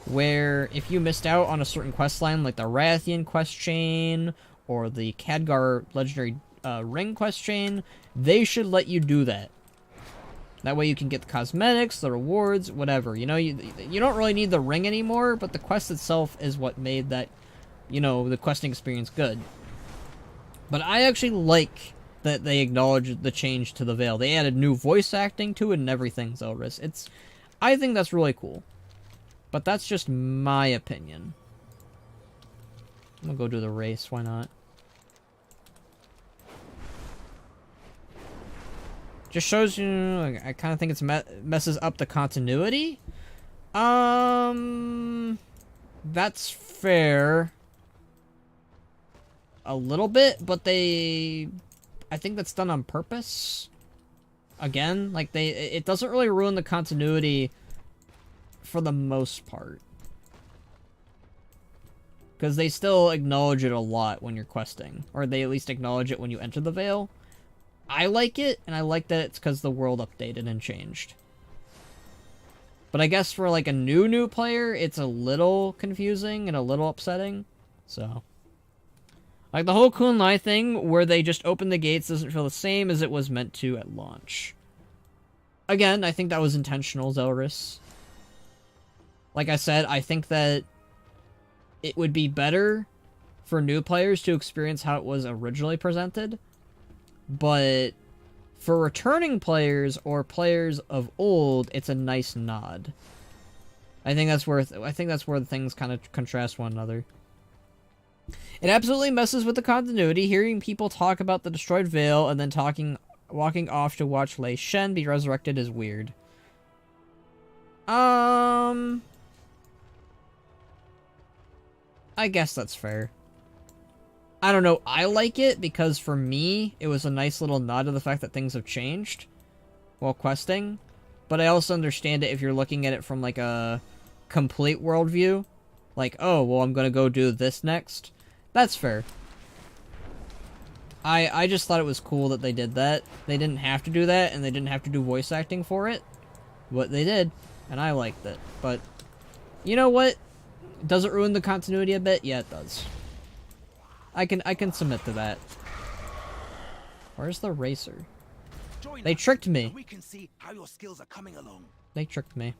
where if you missed out on a certain quest line, like the Rathian quest chain or the Khadgar Legendary Ring quest chain, they should let you do that. That way you can get the cosmetics, the rewards, whatever. You know, you don't really need the ring anymore, but the quest itself is what made that, you know, the questing experience good. But I actually like that they acknowledged the change to the Veil. They added new voice acting to it and everything, Zelris. I think that's really cool. But that's just my opinion. I'm gonna go do the race, why not? Just shows you, I kind of think it's messes up the continuity. That's fair. A little bit, but I think that's done on purpose. Again, like it doesn't really ruin the continuity for the most part. Because they still acknowledge it a lot when you're questing. Or they at least acknowledge it when you enter the Veil. I like it, and I like that it's because the world updated and changed. But I guess for like a new player, it's a little confusing and a little upsetting. So, like the whole Kunlai thing, where they just open the gates, doesn't feel the same as it was meant to at launch. Again, I think that was intentional, Zelris. Like I said, I think that it would be better for new players to experience how it was originally presented. But for returning players or players of old, it's a nice nod. I think that's where the things kind of contrast one another. It absolutely messes with the continuity, hearing people talk about the destroyed veil and then walking off to watch Lei Shen be resurrected is weird. I guess that's fair. I don't know, I like it because for me, it was a nice little nod to the fact that things have changed while questing. But I also understand it if you're looking at it from like a complete worldview. Like, oh, well, I'm gonna go do this next. That's fair. I just thought it was cool that they did that. They didn't have to do that, and they didn't have to do voice acting for it. But they did, and I liked it. But, you know what? Does it ruin the continuity a bit? Yeah, it does. I can submit to that. Where's the racer? They tricked me. We can see how your skills are coming along. They tricked me.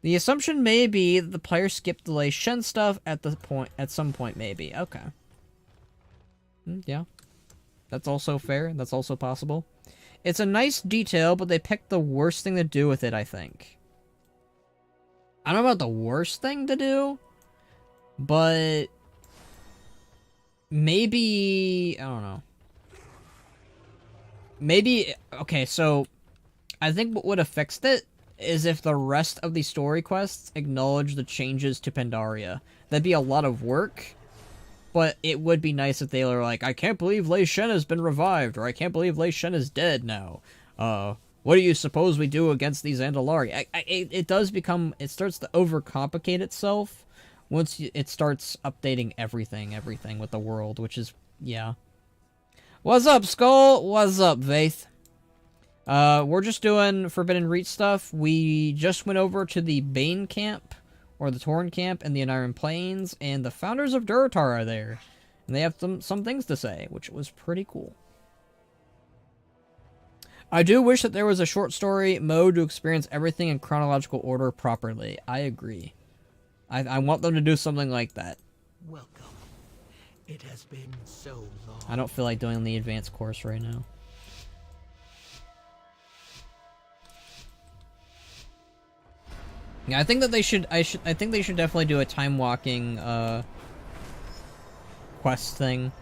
The assumption may be that the player skipped the Lei Shen stuff at some point, maybe. Okay. Yeah. That's also fair. That's also possible. It's a nice detail, but they picked the worst thing to do with it, I think. I don't know about the worst thing to do, but maybe, I don't know. Maybe, okay, so I think what would have fixed it is if the rest of the story quests acknowledge the changes to Pandaria. That'd be a lot of work, but it would be nice if they were like, I can't believe Lei Shen has been revived, or I can't believe Lei Shen is dead now. What do you suppose we do against these Andalari? It does become, it starts to overcomplicate itself once it starts updating everything with the world, which is, yeah. What's up, Skull? What's up, Vaith? We're just doing Forbidden Reach stuff. We just went over to the Bane camp, or the Tauren camp in the Ohn'aran Plains, and the founders of Durotar are there. And they have some things to say, which was pretty cool. I do wish that there was a short story mode to experience everything in chronological order properly. I agree. I want them to do something like that. Welcome. It has been so long. I don't feel like doing the advanced course right now. Yeah, I think that they should. I think they should definitely do a time walking quest thing.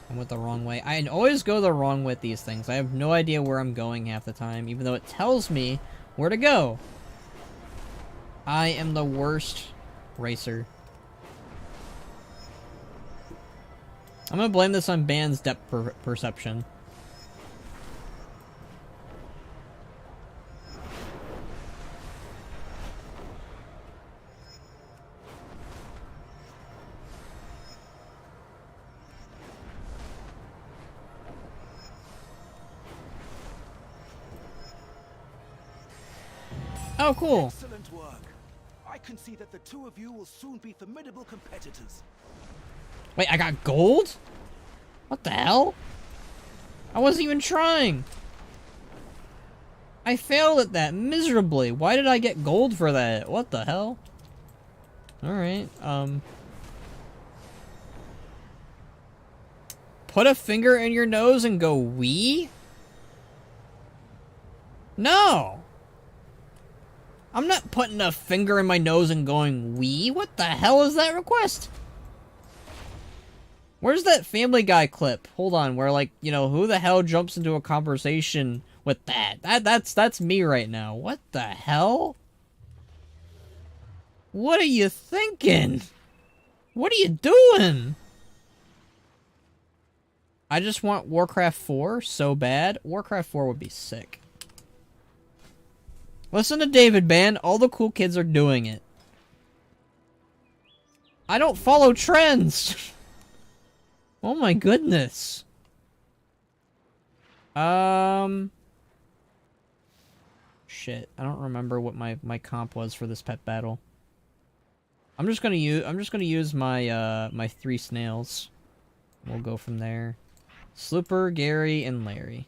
I went the wrong way. I always go the wrong way with these things. I have no idea where I'm going half the time, even though it tells me where to go. I am the worst racer. I'm gonna blame this on Ban's depth perception. Oh, cool. Excellent work. I can see that the two of you will soon be formidable competitors. Wait, I got gold? What the hell? I wasn't even trying. I failed at that miserably. Why did I get gold for that? What the hell? Alright, put a finger in your nose and go wee? No! I'm not putting a finger in my nose and going wee. What the hell is that request? Where's that Family Guy clip? Hold on, where like, you know, who the hell jumps into a conversation with that? That's me right now. What the hell? What are you thinking? What are you doing? I just want Warcraft 4 so bad. Warcraft 4 would be sick. Listen to David, man. All the cool kids are doing it. I don't follow trends. Oh my goodness. Shit. I don't remember what my comp was for this pet battle. I'm just gonna use my my 3 snails. We'll go from there. Slooper, Gary, and Larry.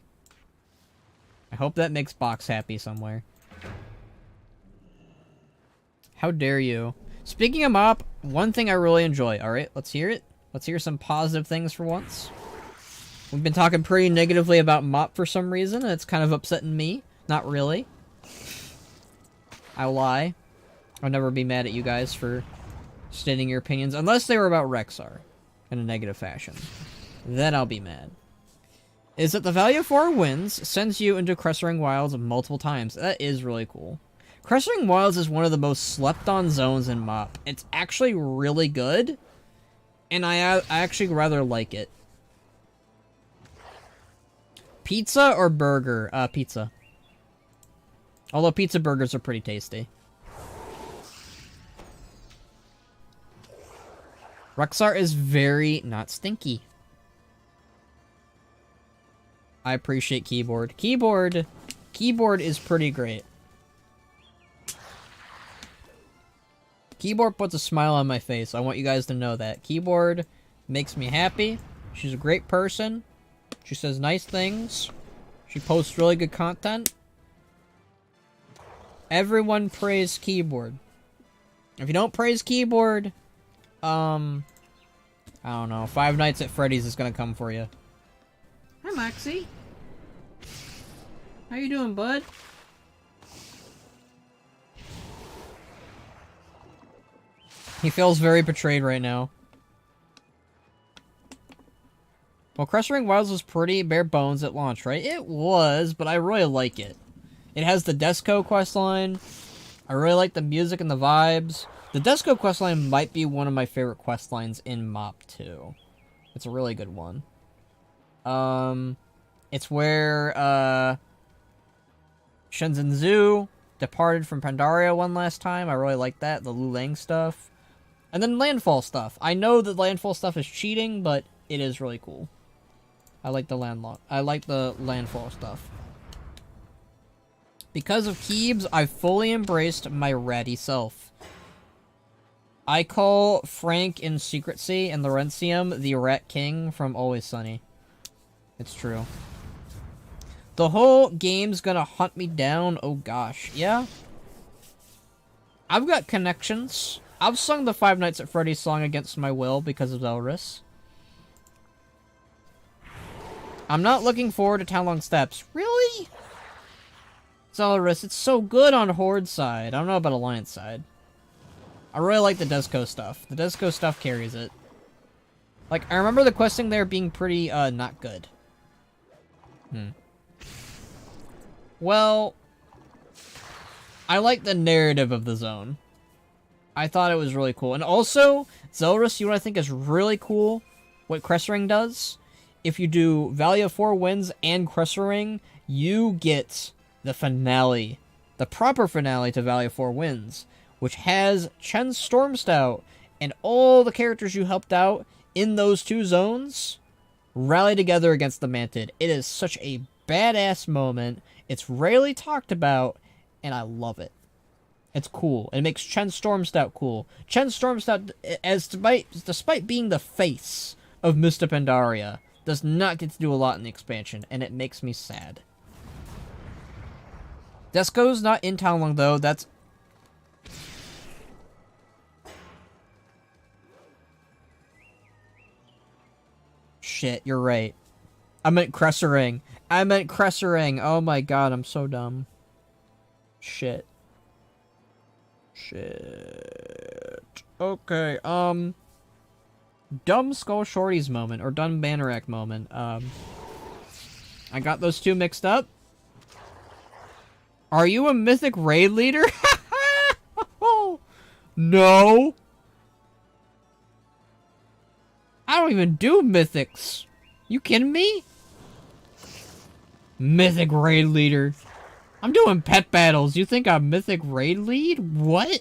I hope that makes Box happy somewhere. How dare you? Speaking of mop, one thing I really enjoy. Alright, let's hear it. Let's hear some positive things for once. We've been talking pretty negatively about mop for some reason, and it's kind of upsetting me. Not really. I'll lie. I'll never be mad at you guys for stating your opinions, unless they were about Rexxar in a negative fashion. Then I'll be mad. Is that the value of 4 wins sends you into Cressering Wilds multiple times. That is really cool. Cressering Wilds is one of the most slept-on zones in MoP. It's actually really good, and I actually rather like it. Pizza or burger? Pizza. Although pizza burgers are pretty tasty. Rexxar is very not stinky. I appreciate keyboard. Keyboard is pretty great. Keyboard puts a smile on my face. I want you guys to know that. Keyboard makes me happy. She's a great person. She says nice things. She posts really good content. Everyone praise Keyboard. If you don't praise Keyboard, I don't know. Five Nights at Freddy's is gonna come for you. Hi, Moxie. How you doing, bud? He feels very betrayed right now. Well, Cressering Wilds was pretty bare bones at launch, right? It was, but I really like it. It has the Desco questline. I really like the music and the vibes. The Desco questline might be one of my favorite questlines in MoP 2. It's a really good one. It's where, Shenzhen Zhu departed from Pandaria one last time. I really like that. The Lu Lang stuff. And then Landfall stuff. I know that Landfall stuff is cheating, but it is really cool. I like the Landfall stuff. Because of Keebs, I've fully embraced my ratty self. I call Frank in Secrecy and Laurentium the Rat King from Always Sunny. It's true. The whole game's gonna hunt me down. Oh gosh, yeah. I've got connections. I've sung the Five Nights at Freddy's song against my will because of Zelrus. I'm not looking forward to Townlong Steps. Really? Zelrus, it's so good on Horde side. I don't know about Alliance side. I really like the Desco stuff. The Desco stuff carries it. Like, I remember the questing there being pretty, not good. Well, I like the narrative of the zone. I thought it was really cool. And also, Zelrus, you know what I think is really cool? What Cressering does? If you do Value of 4 wins and Cressering, you get the finale. The proper finale to Value of 4 wins. Which has Chen Stormstout and all the characters you helped out in those 2 zones rally together against the Mantid. It is such a badass moment. It's rarely talked about, and I love it. It's cool. It makes Chen Stormstout cool. Chen Stormstout, despite being the face of Mr. Pandaria, does not get to do a lot in the expansion, and it makes me sad. Desco's not in Townlong, though. That's... Shit, you're right. I meant Cressering. Oh my god, I'm so dumb. Shit. Okay, Dumb Skull Shorties moment, or Dumb Bannerack moment. I got those 2 mixed up. Are you a Mythic Raid Leader? No! I don't even do Mythics. You kidding me? Mythic Raid Leader. I'm doing pet battles. You think I'm Mythic Raid Lead? What?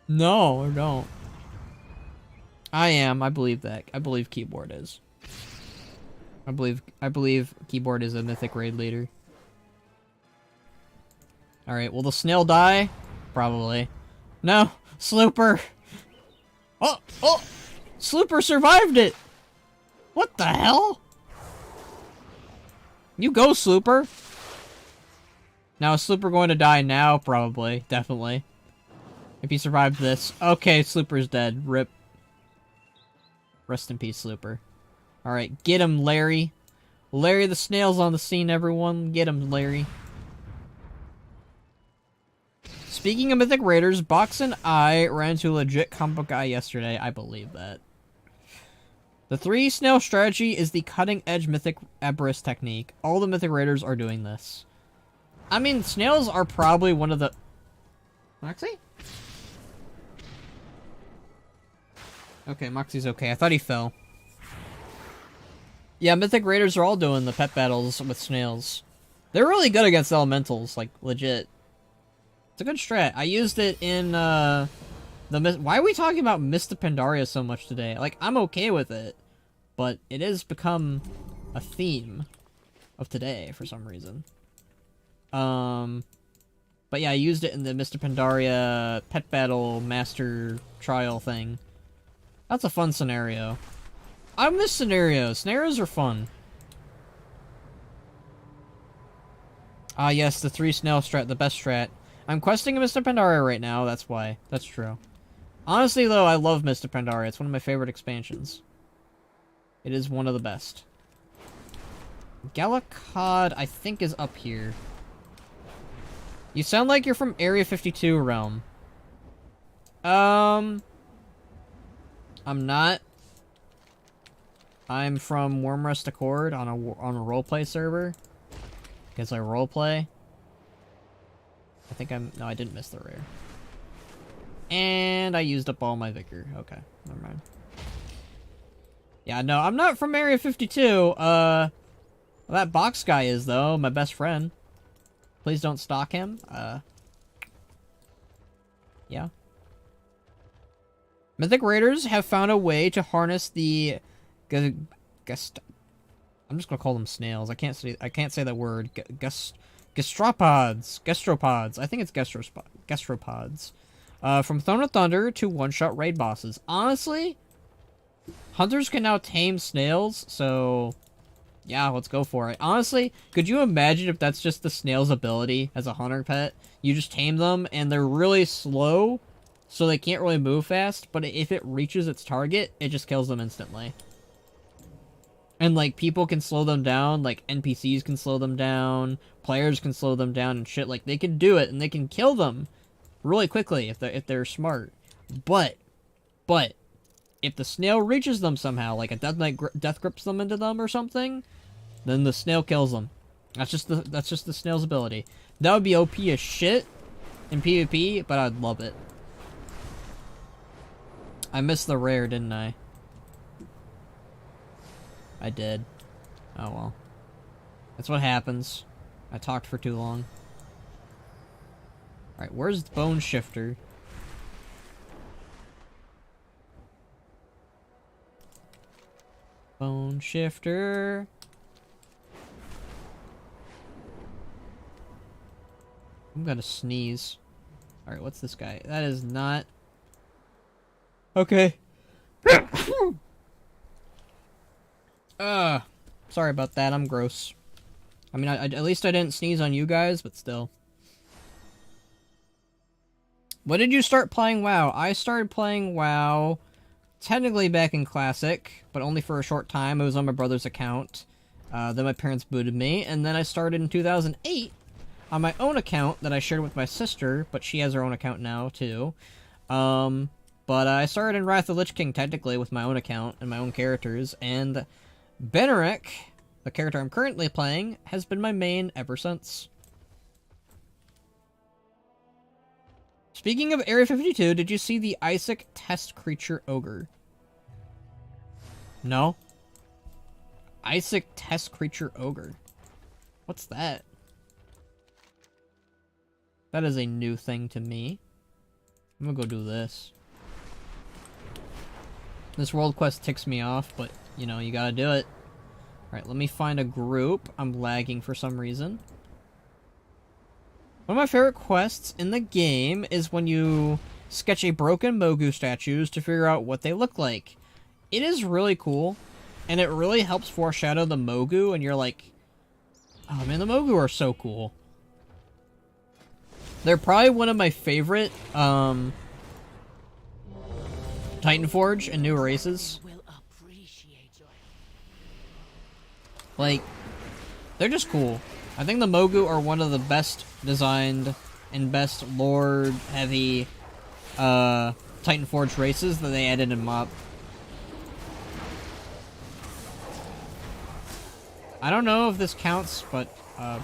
No, I don't. I am. I believe that. I believe Keyboard is. I believe Keyboard is a Mythic Raid Leader. Alright, will the snail die? Probably. No! Slooper! Oh! Oh! Slooper survived it! What the hell? You go, Slooper! Now, is Slooper going to die now? Probably. Definitely. If he survived this. Okay, Slooper's dead. RIP. Rest in peace, Slooper. Alright, get him, Larry. Larry the snail's on the scene, everyone. Get him, Larry. Speaking of Mythic Raiders, Box and I ran into a legit comic book guy yesterday. I believe that. The 3 snail strategy is the cutting-edge Mythic Aberrus technique. All the Mythic Raiders are doing this. I mean, snails are probably one of the... Moxie? Okay, Moxie's okay. I thought he fell. Yeah, Mythic Raiders are all doing the pet battles with snails. They're really good against elementals, like, legit. It's a good strat. I used it in, why are we talking about Mist of Pandaria so much today? Like, I'm okay with it, but it has become a theme of today for some reason. But yeah, I used it in the Mist of Pandaria pet battle master trial thing. That's a fun scenario. I miss scenarios. Scenarios are fun. Ah, yes, the 3 snail strat, the best strat. I'm questing a Mr. Pandaria right now, that's why. That's true. Honestly, though, I love Mr. Pandaria. It's one of my favorite expansions. It is one of the best. Galacod, I think, is up here. You sound like you're from Area 52 realm. I'm not. I'm from Wormrest Accord on a roleplay server. Because I roleplay. I think no, I didn't miss the rare. And I used up all my vigor. Okay, never mind. Yeah, no, I'm not from Area 52. Well, that box guy is, though, my best friend. Please don't stalk him. Yeah. Mythic Raiders have found a way to harness the I'm just gonna call them snails. I can't say that word. Gastropods. I think it's gastropods. From Throne of Thunder to one-shot raid bosses. Honestly, hunters can now tame snails, so yeah, let's go for it. Honestly, could you imagine if that's just the snail's ability as a hunter pet? You just tame them, and they're really slow, so they can't really move fast, but if it reaches its target, it just kills them instantly. And, like, people can slow them down, like, NPCs can slow them down, players can slow them down and shit. Like, they can do it, and they can kill them really quickly if they're smart. But, if the snail reaches them somehow, like a Death Knight death grips them into them or something, then the snail kills them. That's just the snail's ability. That would be OP as shit in PvP, but I'd love it. I missed the rare, didn't I? I did. Oh well. That's what happens. I talked for too long. Alright, where's the Bone Shifter? Bone Shifter. I'm gonna sneeze. Alright, what's this guy? That is not... Okay. Sorry about that, I'm gross. I mean, at least I didn't sneeze on you guys, but still. When did you start playing WoW? I started playing WoW technically back in Classic, but only for a short time. It was on my brother's account. Then my parents booted me, and then I started in 2008 on my own account that I shared with my sister, but she has her own account now, too. But I started in Wrath of the Lich King, technically, with my own account and my own characters, and Benerick, the character I'm currently playing, has been my main ever since. Speaking of Area 52, did you see the Isaac Test Creature Ogre? No? Isaac Test Creature Ogre. What's that? That is a new thing to me. I'm gonna go do this. This world quest ticks me off, but, you know, you gotta do it. Alright, let me find a group. I'm lagging for some reason. One of my favorite quests in the game is when you sketch a broken Mogu statues to figure out what they look like. It is really cool, and it really helps foreshadow the Mogu, and you're like, oh man, the Mogu are so cool. They're probably one of my favorite, Titanforge and new races. Like, they're just cool. I think the Mogu are one of the best designed and best lore-heavy, Titanforge races that they added in MoP. I don't know if this counts, but, alright.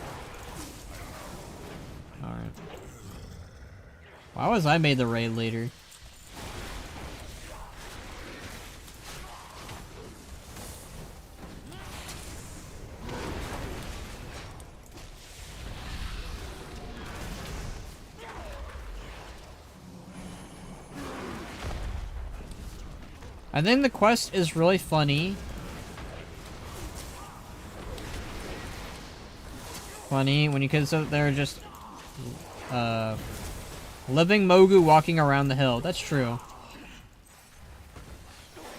Why was I made the raid leader? I think the quest is really funny. Funny when you kids out there just living Mogu walking around the hill. That's true.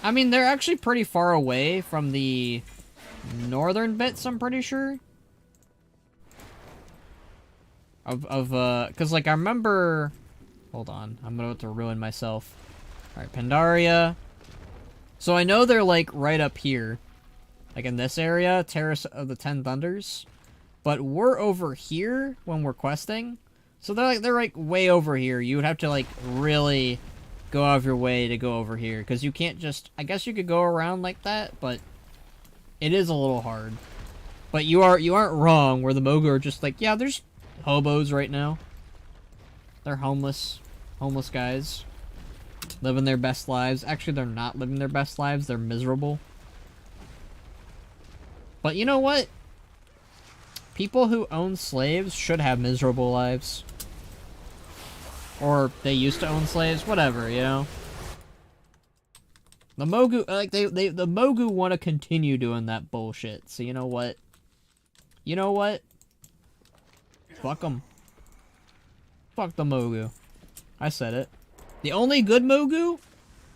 I mean, they're actually pretty far away from the northern bits, I'm pretty sure. Cause like I remember, hold on, I'm about to ruin myself. Alright, Pandaria. So I know they're like right up here. Like in this area, Terrace of the Ten Thunders. But we're over here when we're questing. So they're like way over here. You would have to like really go out of your way to go over here. Because you can't just, I guess you could go around like that, but it is a little hard. But you aren't wrong where the Mogu are just like, yeah, there's hobos right now. They're homeless guys. Living their best lives. Actually, they're not living their best lives. They're miserable. But you know what? People who own slaves should have miserable lives. Or they used to own slaves. Whatever, you know? The Mogu, like, the Mogu want to continue doing that bullshit. So you know what? You know what? Fuck them. Fuck the Mogu. I said it. The only good Mogu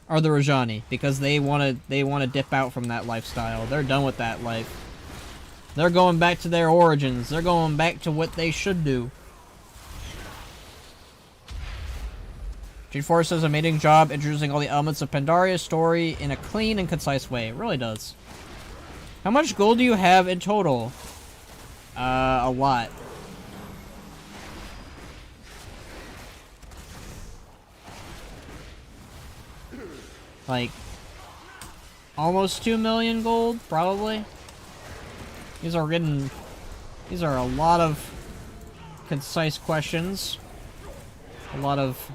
are the Rajani, because they wanna dip out from that lifestyle. They're done with that life. They're going back to their origins. They're going back to what they should do. Jade Forest does an amazing job introducing all the elements of Pandaria's story in a clean and concise way. It really does. How much gold do you have in total? A lot. Like, almost 2 million gold, probably. These are a lot of concise questions. A lot of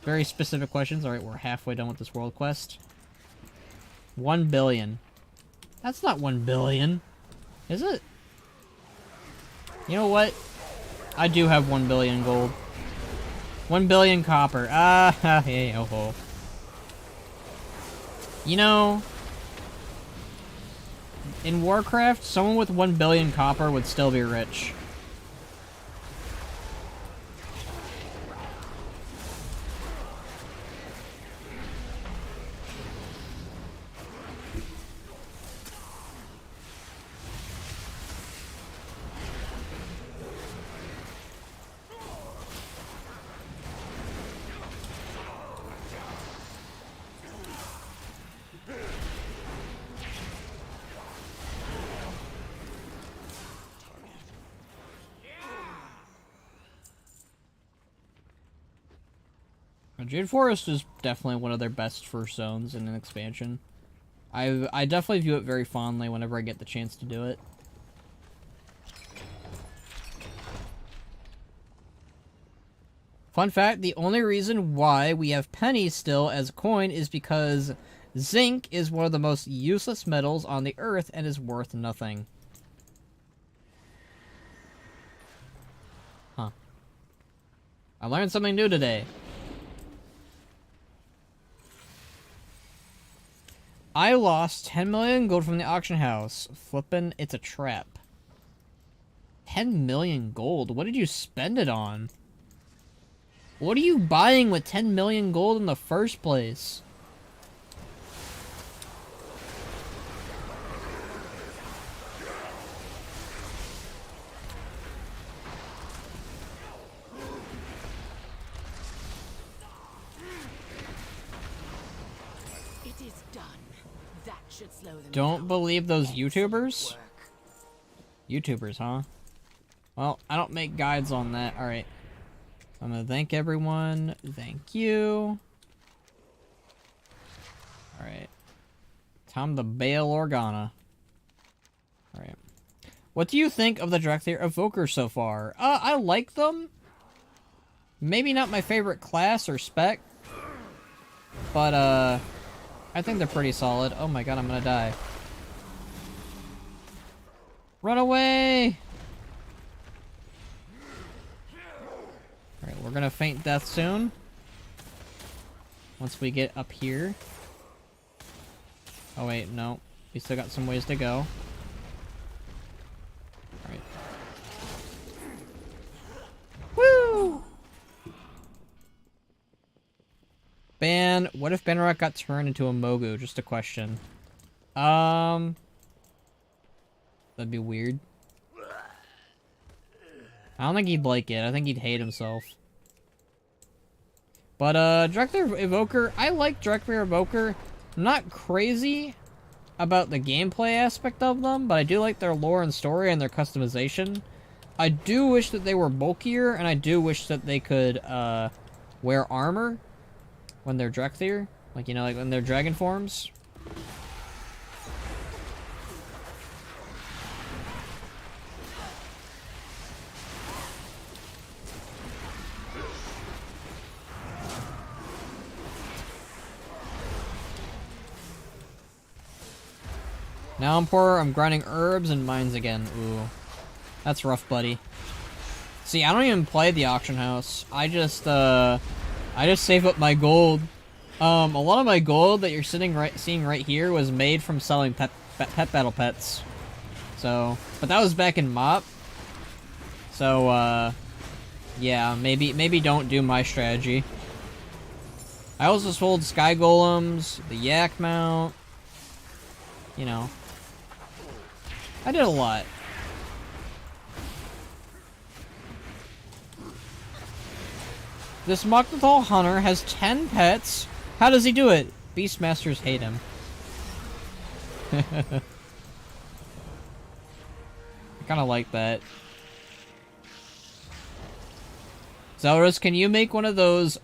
very specific questions. Alright, we're halfway done with this world quest. 1 billion. That's not 1 billion. Is it? You know what? I do have 1 billion gold. 1 billion copper. Ah, hey, oh ho. You know, in Warcraft, someone with 1 billion copper would still be rich. Jade Forest is definitely one of their best first zones in an expansion. I definitely view it very fondly whenever I get the chance to do it. Fun fact, the only reason why we have pennies still as a coin is because zinc is one of the most useless metals on the earth and is worth nothing. Huh. I learned something new today. I lost 10 million gold from the auction house. Flippin', it's a trap. 10 million gold? What did you spend it on? What are you buying with 10 million gold in the first place? It is done. That should slow them Don't down. believe those YouTubers? YouTubers, huh? Well, I don't make guides on that. Alright. I'm gonna thank everyone. Thank you. Alright. Time to bail Organa. Alright. What do you think of the Dracthyr Evoker so far? I like them. Maybe not my favorite class or spec. But, I think they're pretty solid. Oh my god, I'm gonna die. Run away! Alright, we're gonna faint death soon. Once we get up here. Oh wait, no. We still got some ways to go. Alright. Woo! What if Bannerot got turned into a Mogu? Just a question. That'd be weird. I don't think he'd like it. I think he'd hate himself. But, Dracthyr Evoker, I like Dracthyr Evoker. I'm not crazy about the gameplay aspect of them, but I do like their lore and story and their customization. I do wish that they were bulkier, and I do wish that they could, wear armor when they're Dracthyr. Like, you know, like when they're dragon forms. Now I'm poor, I'm grinding herbs and mines again. Ooh. That's rough, buddy. See, I don't even play the auction house. I just save up my gold. A lot of my gold that you're seeing right here was made from selling pet battle pets. So, but that was back in MOP. So, yeah, maybe don't do my strategy. I also sold Sky Golems, the Yak Mount, you know. I did a lot. This Mok'Thal hunter has 10 pets. How does he do it? Beastmasters hate him. I kinda like that. Zelrus, can you make one of those,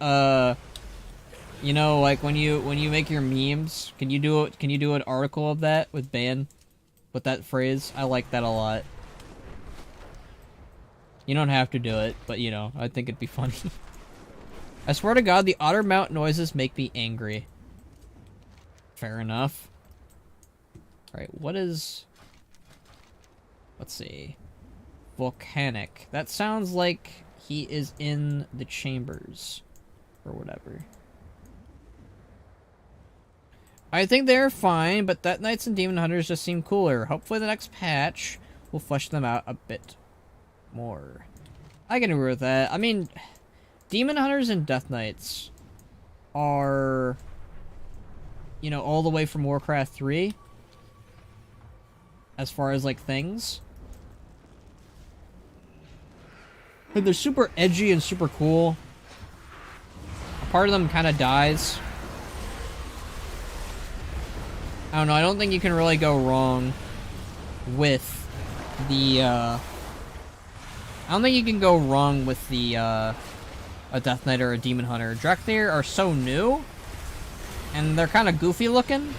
you know, like when you make your memes, can you do an article of that with Ban? With that phrase? I like that a lot. You don't have to do it, but you know, I think it'd be funny. I swear to God, the otter mount noises make me angry. Fair enough. Alright, what is... Let's see. Volcanic. That sounds like he is in the chambers. Or whatever. I think they're fine, but Death Knights and Demon Hunters just seem cooler. Hopefully the next patch will flesh them out a bit more. I can agree with that. I mean, Demon Hunters and Death Knights are, you know, all the way from Warcraft 3. As far as, like, things. And they're super edgy and super cool. A part of them kind of dies. I don't know, I don't think you can really go wrong with the, I don't think you can go wrong with the, a Death Knight or a Demon Hunter. Dracthyr are so new, and they're kind of goofy looking,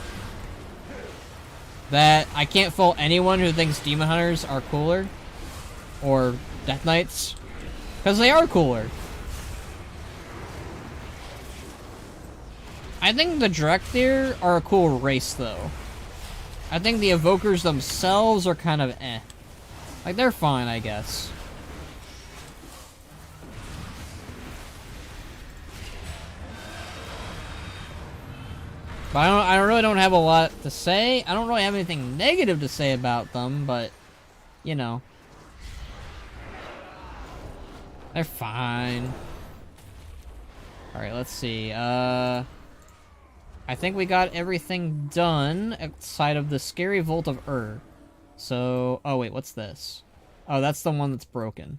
that I can't fault anyone who thinks Demon Hunters are cooler, or Death Knights, because they are cooler. I think the Dracthyr are a cool race, though. I think the Evokers themselves are kind of eh. Like, they're fine, I guess. But I really don't have a lot to say. I don't really have anything negative to say about them, but, you know. They're fine. Alright, let's see. I think we got everything done outside of the scary Vault of E.R. So, oh wait, what's this? Oh, that's the one that's broken.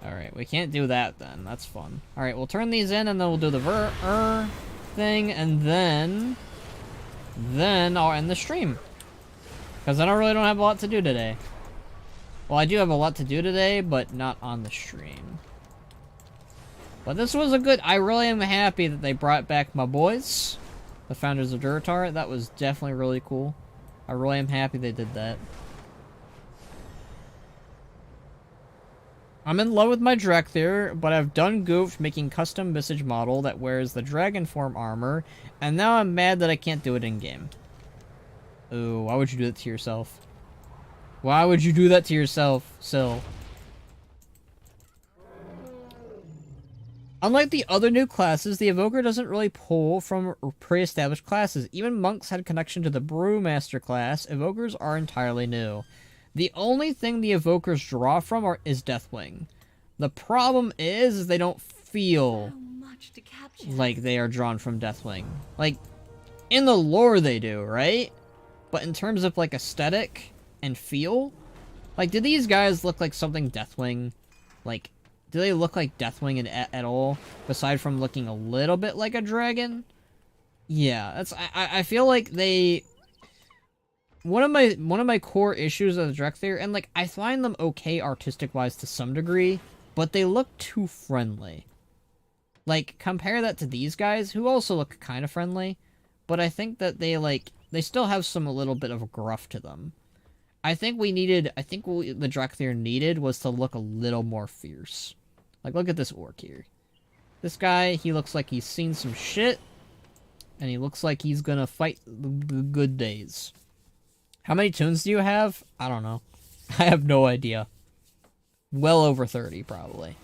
Alright, we can't do that then. That's fun. Alright, we'll turn these in and then we'll do the E.R. thing, and then I'll end the stream. Because I really don't have a lot to do today. Well, I do have a lot to do today, but not on the stream. But this was a good... I really am happy that they brought back my boys, the founders of Durotar. That was definitely really cool. I really am happy they did that. I'm in love with my Drekthir, but I've done goofed making custom visage model that wears the dragon form armor, and now I'm mad that I can't do it in-game. Ooh, why would you do that to yourself? Why would you do that to yourself, Syl? Unlike the other new classes, the Evoker doesn't really pull from pre-established classes. Even monks had connection to the Brewmaster class. Evokers are entirely new. The only thing the Evokers draw from is Deathwing. The problem is they don't feel like they are drawn from Deathwing. Like, in the lore they do, right? But in terms of, like, aesthetic and feel, like, do these guys look like something Deathwing? Like, do they look like Deathwing at all? Aside from looking a little bit like a dragon? Yeah, that's... I feel like they... One of my core issues of the Drekthir, and like I find them okay artistic wise to some degree, but they look too friendly. Like compare that to these guys who also look kind of friendly, but I think that they still have some a little bit of a gruff to them. I think what the Drekthir needed was to look a little more fierce. Like look at this orc here. This guy, he looks like he's seen some shit, and he looks like he's gonna fight the good days. How many tunes do you have? I don't know. I have no idea. Well over 30, probably.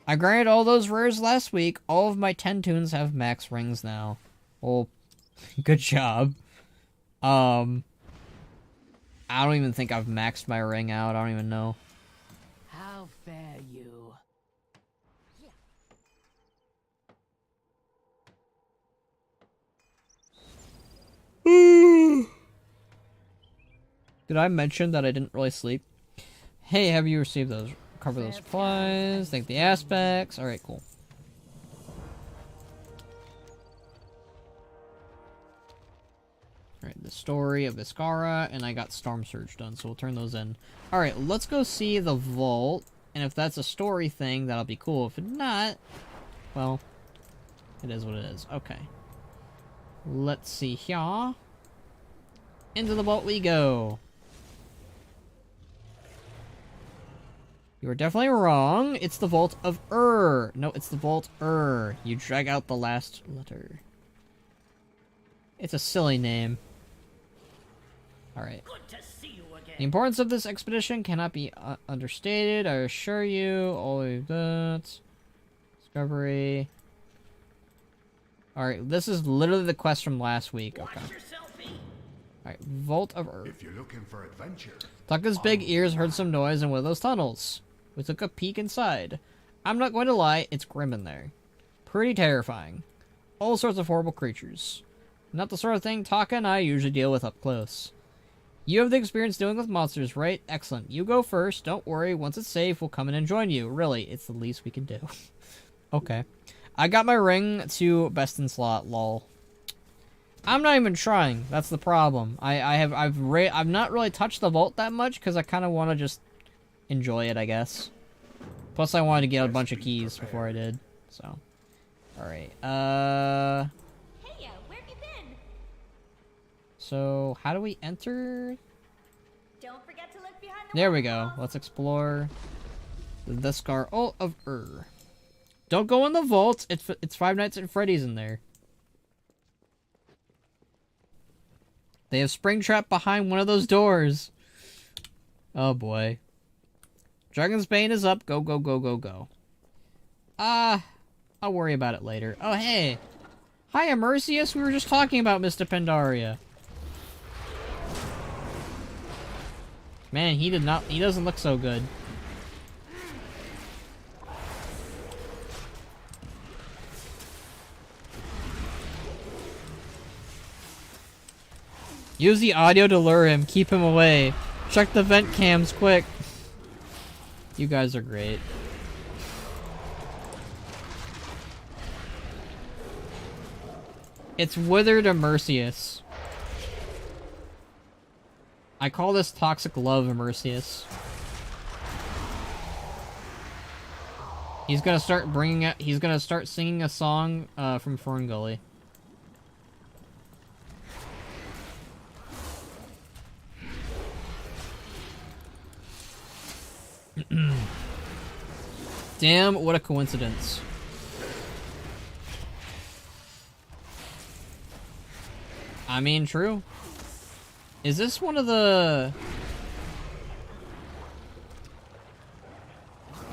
I grinded all those rares last week. All of my 10 tunes have max rings now. Well, good job. I don't even think I've maxed my ring out. I don't even know. How fare you? Did I mention that I didn't really sleep? Hey, have you received those? Cover those supplies. Think the aspects. Alright, cool. Alright, the story of Iskara, and I got Storm Surge done, so we'll turn those in. Alright, let's go see the vault, and if that's a story thing, that'll be cool. If not, well, it is what it is. Okay. Let's see here. Into the vault we go. You were definitely wrong. It's the Vault of E.R. No, it's the Vault E.R. You drag out the last letter. It's a silly name. Alright. The importance of this expedition cannot be understated, I assure you. All of that. Discovery. Alright, this is literally the quest from last week. Okay. Alright, Vault of E.R. If you're looking for adventure, Tucka's big ears heard some noise in one of those tunnels. We took a peek inside. I'm not going to lie, it's grim in there. Pretty terrifying. All sorts of horrible creatures. Not the sort of thing Taka and I usually deal with up close. You have the experience dealing with monsters, right? Excellent. You go first. Don't worry. Once it's safe, we'll come in and join you. Really, it's the least we can do. Okay. I got my ring to best in slot, lol. I'm not even trying. That's the problem. I've not really touched the vault that much because I kind of want to just enjoy it, I guess. Plus, I wanted to get a bunch of keys before I did. So, all right. Hey, where have you been? So how do we enter? Don't forget to look behind the There we go. waterfalls. Let's explore the Vault of E.R. Don't go in the vault. It's Five Nights at Freddy's in there. They have Springtrap behind one of those doors. Oh boy. Dragon's Bane is up. Go, go, go, go, go. I'll worry about it later. Oh, hey! Hi, Immersius! We were just talking about Mr. Pandaria. Man, he doesn't look so good. Use the audio to lure him. Keep him away. Check the vent cams, quick. You guys are great. It's withered Immersius. I call this toxic love Immersius. He's gonna start singing a song from Fern Gully. Damn, what a coincidence. I mean, true. Is this one of the...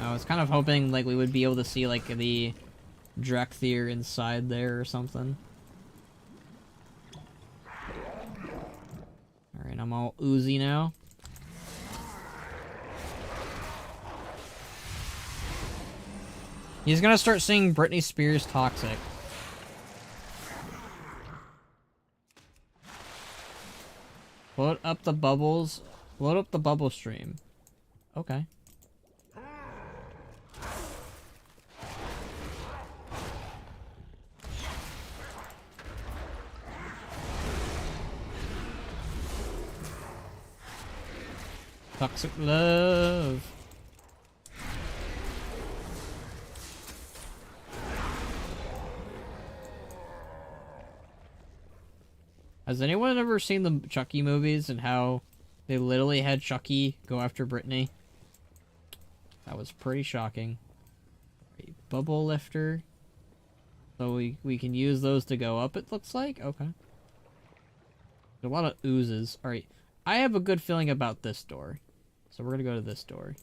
I was kind of hoping, like, we would be able to see, like, the Drakthir inside there or something. Alright, I'm all oozy now. He's gonna start singing Britney Spears' Toxic. Load up the bubbles. Load up the bubble stream. Okay. Toxic love. Has anyone ever seen the Chucky movies and how they literally had Chucky go after Brittany? That was pretty shocking. A bubble lifter. So we can use those to go up, it looks like? Okay. There's a lot of oozes. Alright. I have a good feeling about this door. So we're gonna go to this door.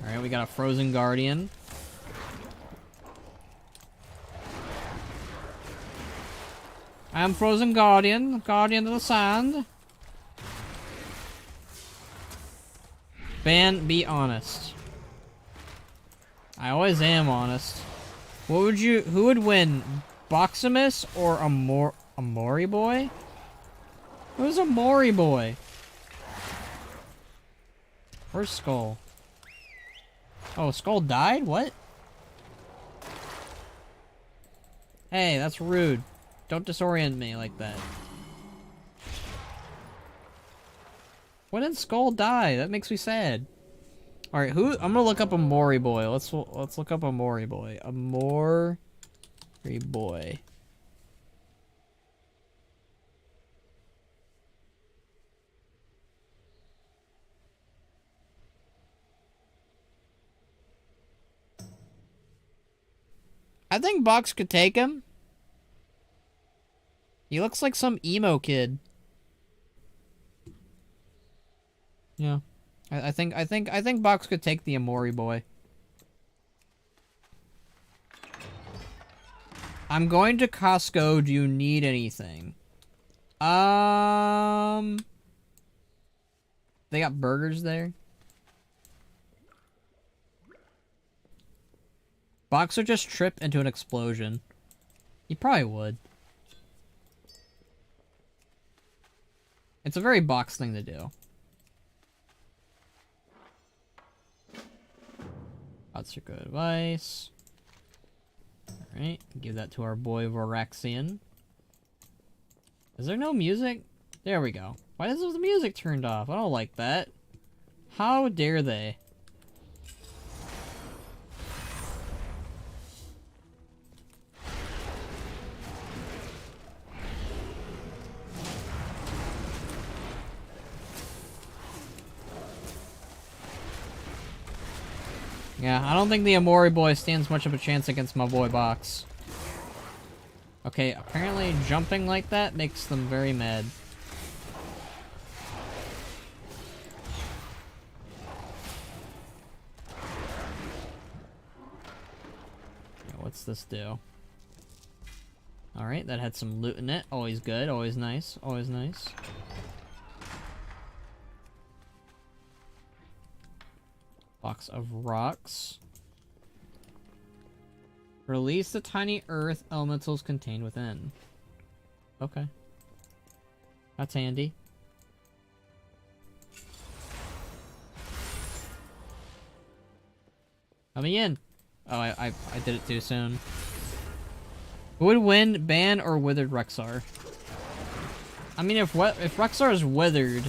Alright, we got a frozen guardian. I am frozen guardian, guardian of the sand. Ban, be honest. I always am honest. Who would win? Boximus or a Mori boy? Who's a Mori boy? Where's Skull? Oh, Skull died? What? Hey, that's rude. Don't disorient me like that. When did Skull die? That makes me sad. Alright, I'm gonna look up a Mori boy. Let's look up a Mori boy. A Mori boy. I think Box could take him. He looks like some emo kid. Yeah. I think Box could take the Amori boy. I'm going to Costco. Do you need anything? They got burgers there. Box would just trip into an explosion. He probably would. It's a very Box thing to do. That's your good advice. Alright, give that to our boy Voraxian. Is there no music? There we go. Why is the music turned off? I don't like that. How dare they? Yeah, I don't think the Amori boy stands much of a chance against my boy Box. Okay, apparently jumping like that makes them very mad. What's this do? Alright, that had some loot in it. Always good, always nice, always nice. Box of rocks. Release the tiny earth elementals contained within. Okay. That's handy. Let me in. Oh, I did it too soon. Who would win, Ban or Withered Rexar? I mean, if Rexar is withered,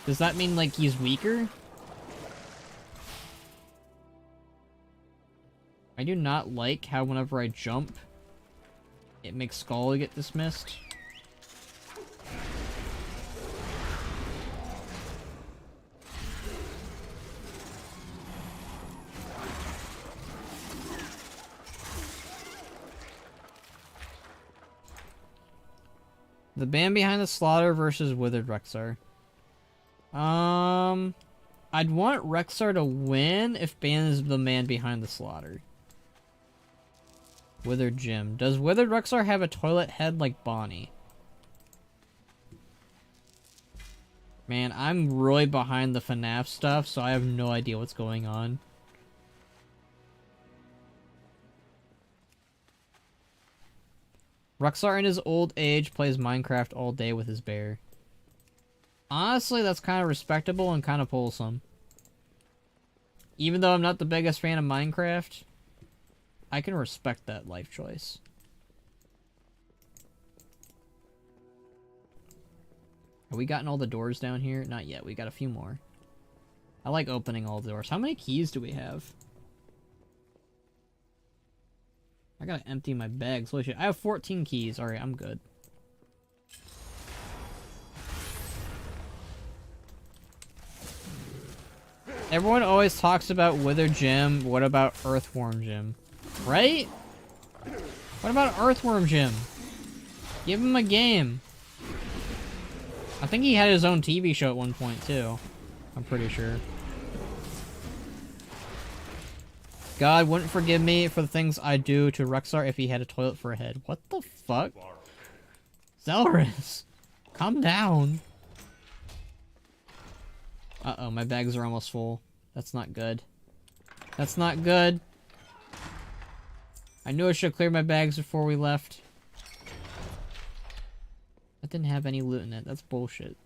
does that mean like he's weaker? I do not like how whenever I jump, it makes Skull get dismissed. The band behind the slaughter versus Withered Rexar. I'd want Rexar to win if Ban is the man behind the slaughter. Withered Jim. Does Withered Rexar have a toilet head like Bonnie? Man, I'm really behind the FNAF stuff, so I have no idea what's going on. Rexar in his old age plays Minecraft all day with his bear. Honestly, that's kind of respectable and kind of wholesome. Even though I'm not the biggest fan of Minecraft, I can respect that life choice. Have we gotten all the doors down here? Not yet. We got a few more. I like opening all the doors. How many keys do we have? I gotta empty my bags. Holy shit. I have 14 keys. Alright, I'm good. Everyone always talks about Wither Jim. What about Earthworm Jim? Right? What about Earthworm Jim? Give him a game. I think he had his own TV show at one point, too. I'm pretty sure. God wouldn't forgive me for the things I do to Rexar if he had a toilet for a head. What the fuck? Zelris! Calm down. Uh-oh, my bags are almost full. That's not good. That's not good. I knew I should have cleared my bags before we left. That didn't have any loot in it. That's bullshit.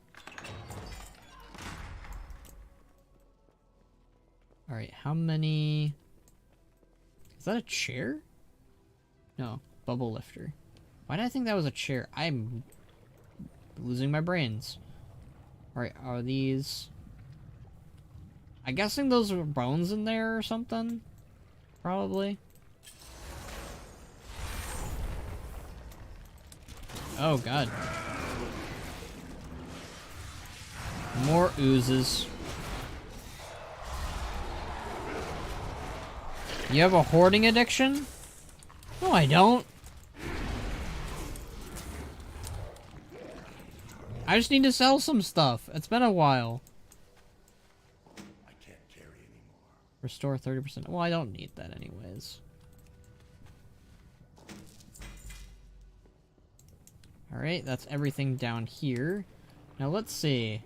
Alright, how many... Is that a chair? No, bubble lifter. Why did I think that was a chair? I'm losing my brains. Alright, are these... I'm guessing those are bones in there or something? Probably. Oh god. More oozes. You have a hoarding addiction? No, I don't. I just need to sell some stuff. It's been a while. I can't carry anymore. Restore 30%. Well, I don't need that anyways. Alright, that's everything down here. Now let's see.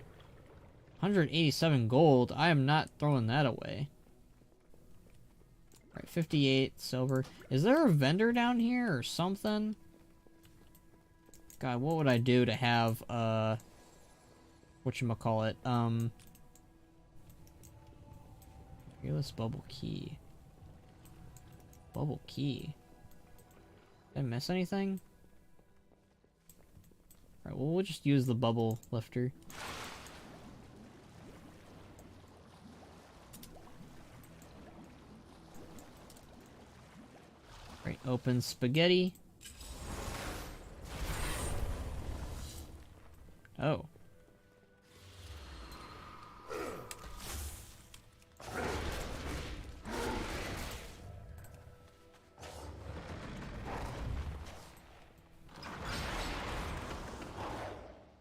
187 gold. I am not throwing that away. Alright, 58 silver. Is there a vendor down here or something? God, what would I do to have, whatchamacallit, fearless bubble key. Bubble key. Did I miss anything? Alright, well, we'll just use the bubble lifter. Right, open spaghetti. Oh.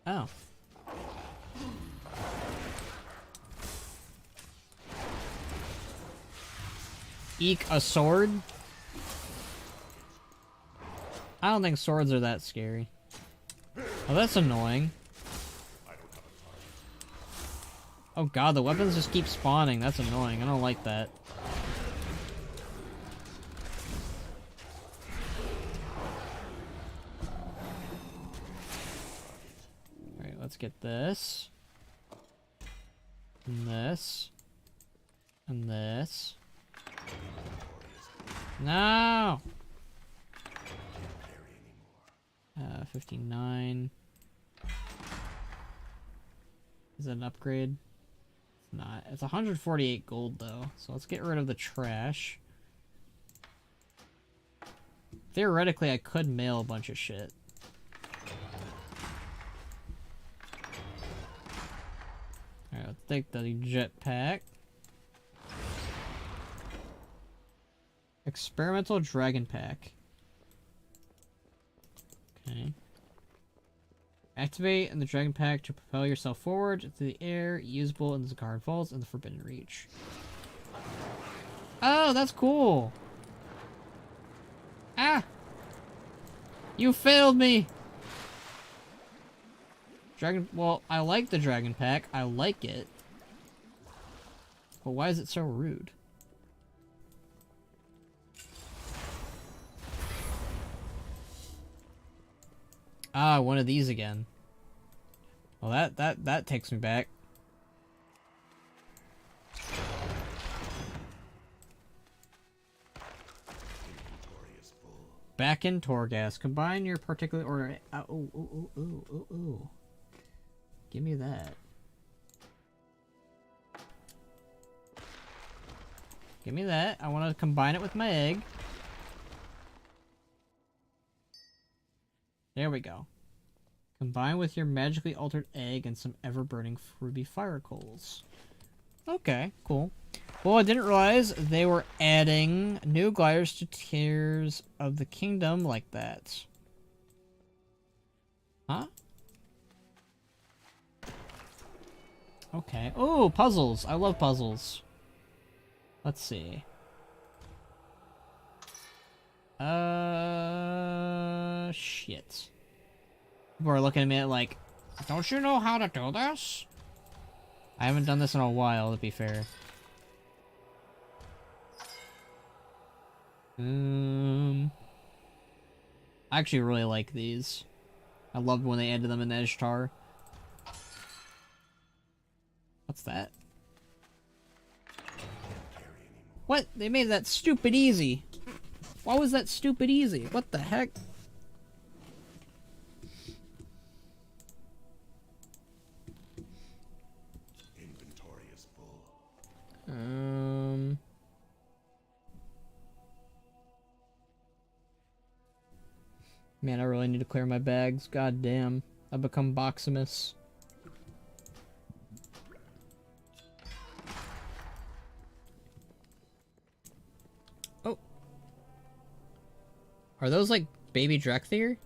Oh. Eek a sword? I don't think swords are that scary. Oh, that's annoying. Oh god, the weapons just keep spawning. That's annoying. I don't like that. Alright, let's get this. And this. And this. No! 59. Is that an upgrade? It's not. It's 148 gold though, so let's get rid of the trash. Theoretically, I could mail a bunch of shit. Alright, let's take the jetpack. Experimental dragon pack. Okay. Activate in the dragon pack to propel yourself forward into the air, usable in the Zakar Vaults and the Forbidden Reach. Oh, that's cool! Ah! You failed me! Well, I like the dragon pack. I like it. But why is it so rude? Ah, one of these again. Well, that takes me back. Back in Torghast. Combine your particular order. Ooh. Give me that. Give me that. I want to combine it with my egg. There we go. Combine with your magically altered egg and some ever-burning ruby fire coals. Okay, cool. Well, I didn't realize they were adding new gliders to Tears of the Kingdom like that. Huh? Okay. Oh, puzzles. I love puzzles. Let's see. Shit. People are looking at me like, don't you know how to do this? I haven't done this in a while, to be fair. I actually really like these. I loved when they added them in Ishtar. What's that? What? They made that stupid easy. Why was that stupid easy? What the heck? Inventory is full. Man, I really need to clear my bags. God damn. I've become Boximus. Oh. Are those like baby Drekthir?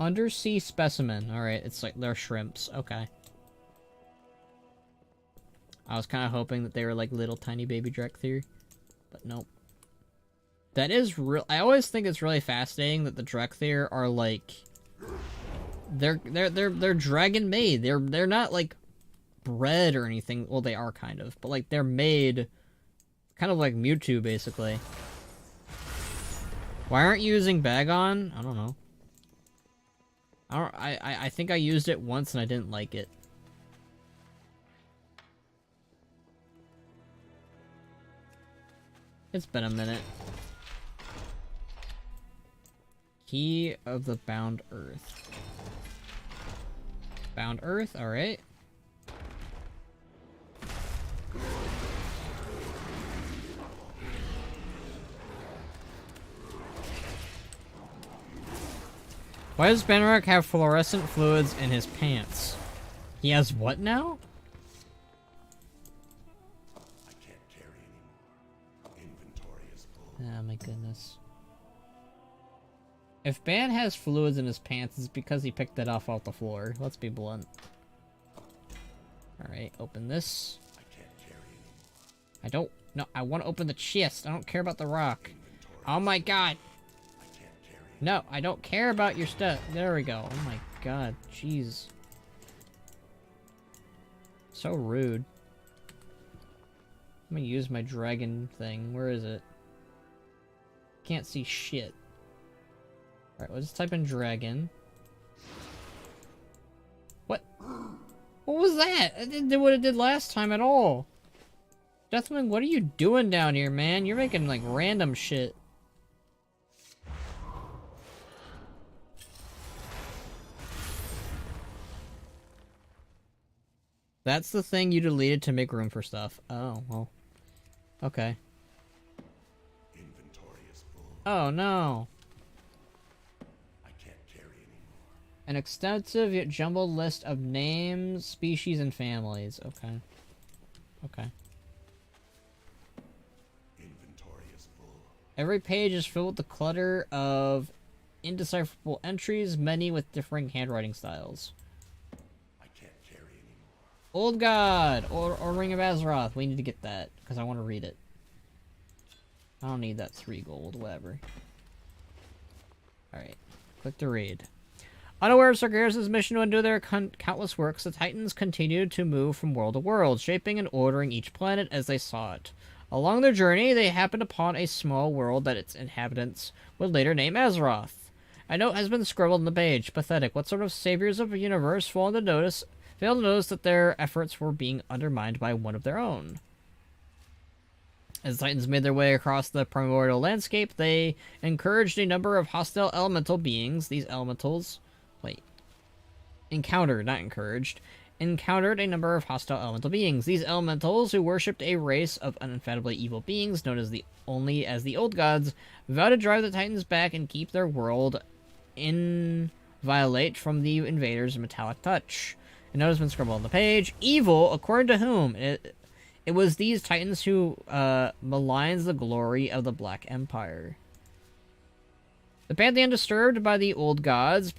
Undersea specimen. Alright, it's like they're shrimps. Okay. I was kind of hoping that they were like little tiny baby Drekthir, but nope. That is real. I always think it's really fascinating that the Drekthir are like they're dragon made. They're not like bred or anything. Well, they are kind of, but like they're made kind of like Mewtwo basically. Why aren't you using Bagon? I don't know. I think I used it once and I didn't like it. It's been a minute. Key of the Bound Earth. Bound Earth, alright. Why does Banrock have fluorescent fluids in his pants? He has what now? I can't carry anymore. Inventory is full. Oh my goodness. If Ban has fluids in his pants, it's because he picked it off the floor. Let's be blunt. Alright, open this. I can't carry anymore. I don't... No, I want to open the chest. I don't care about the rock. Oh my god! I can't carry No, I don't care about your stuff. There we go. Oh my god, jeez. So rude. I'm gonna use my dragon thing. Where is it? Can't see shit. Alright, let's type in dragon. What? What was that? It didn't do what it did last time at all. Deathwing, what are you doing down here, man? You're making, like, random shit. That's the thing you deleted to make room for stuff. Oh, well. Okay. Inventory is full. Oh, no. I can't carry anymore. An extensive yet jumbled list of names, species, and families. Okay. Okay. Inventory is full. Every page is filled with the clutter of indecipherable entries, many with differing handwriting styles. I can't carry anymore. Old God! Or Ring of Azeroth. We need to get that, because I want to read it. I don't need that 3 gold, whatever. Alright. Click to read. Unaware of Sargeras' mission to undo their countless works, the Titans continued to move from world to world, shaping and ordering each planet as they saw it. Along their journey, they happened upon a small world that its inhabitants would later name Azeroth. A note has been scribbled on the page. Pathetic. What sort of saviors of a universe failed to notice that their efforts were being undermined by one of their own? As the Titans made their way across the primordial landscape, they encouraged a number of hostile elemental beings. These elementals... encountered a number of hostile elemental beings. These elementals, who worshipped a race of unfathomably evil beings known as the Old Gods, vowed to drive the Titans back and keep their world inviolate from the invaders' metallic touch. A note has been scribbled on the page. Evil, according to whom? It was these Titans who maligns the glory of the Black Empire. The Pantheon, disturbed by the Old Gods'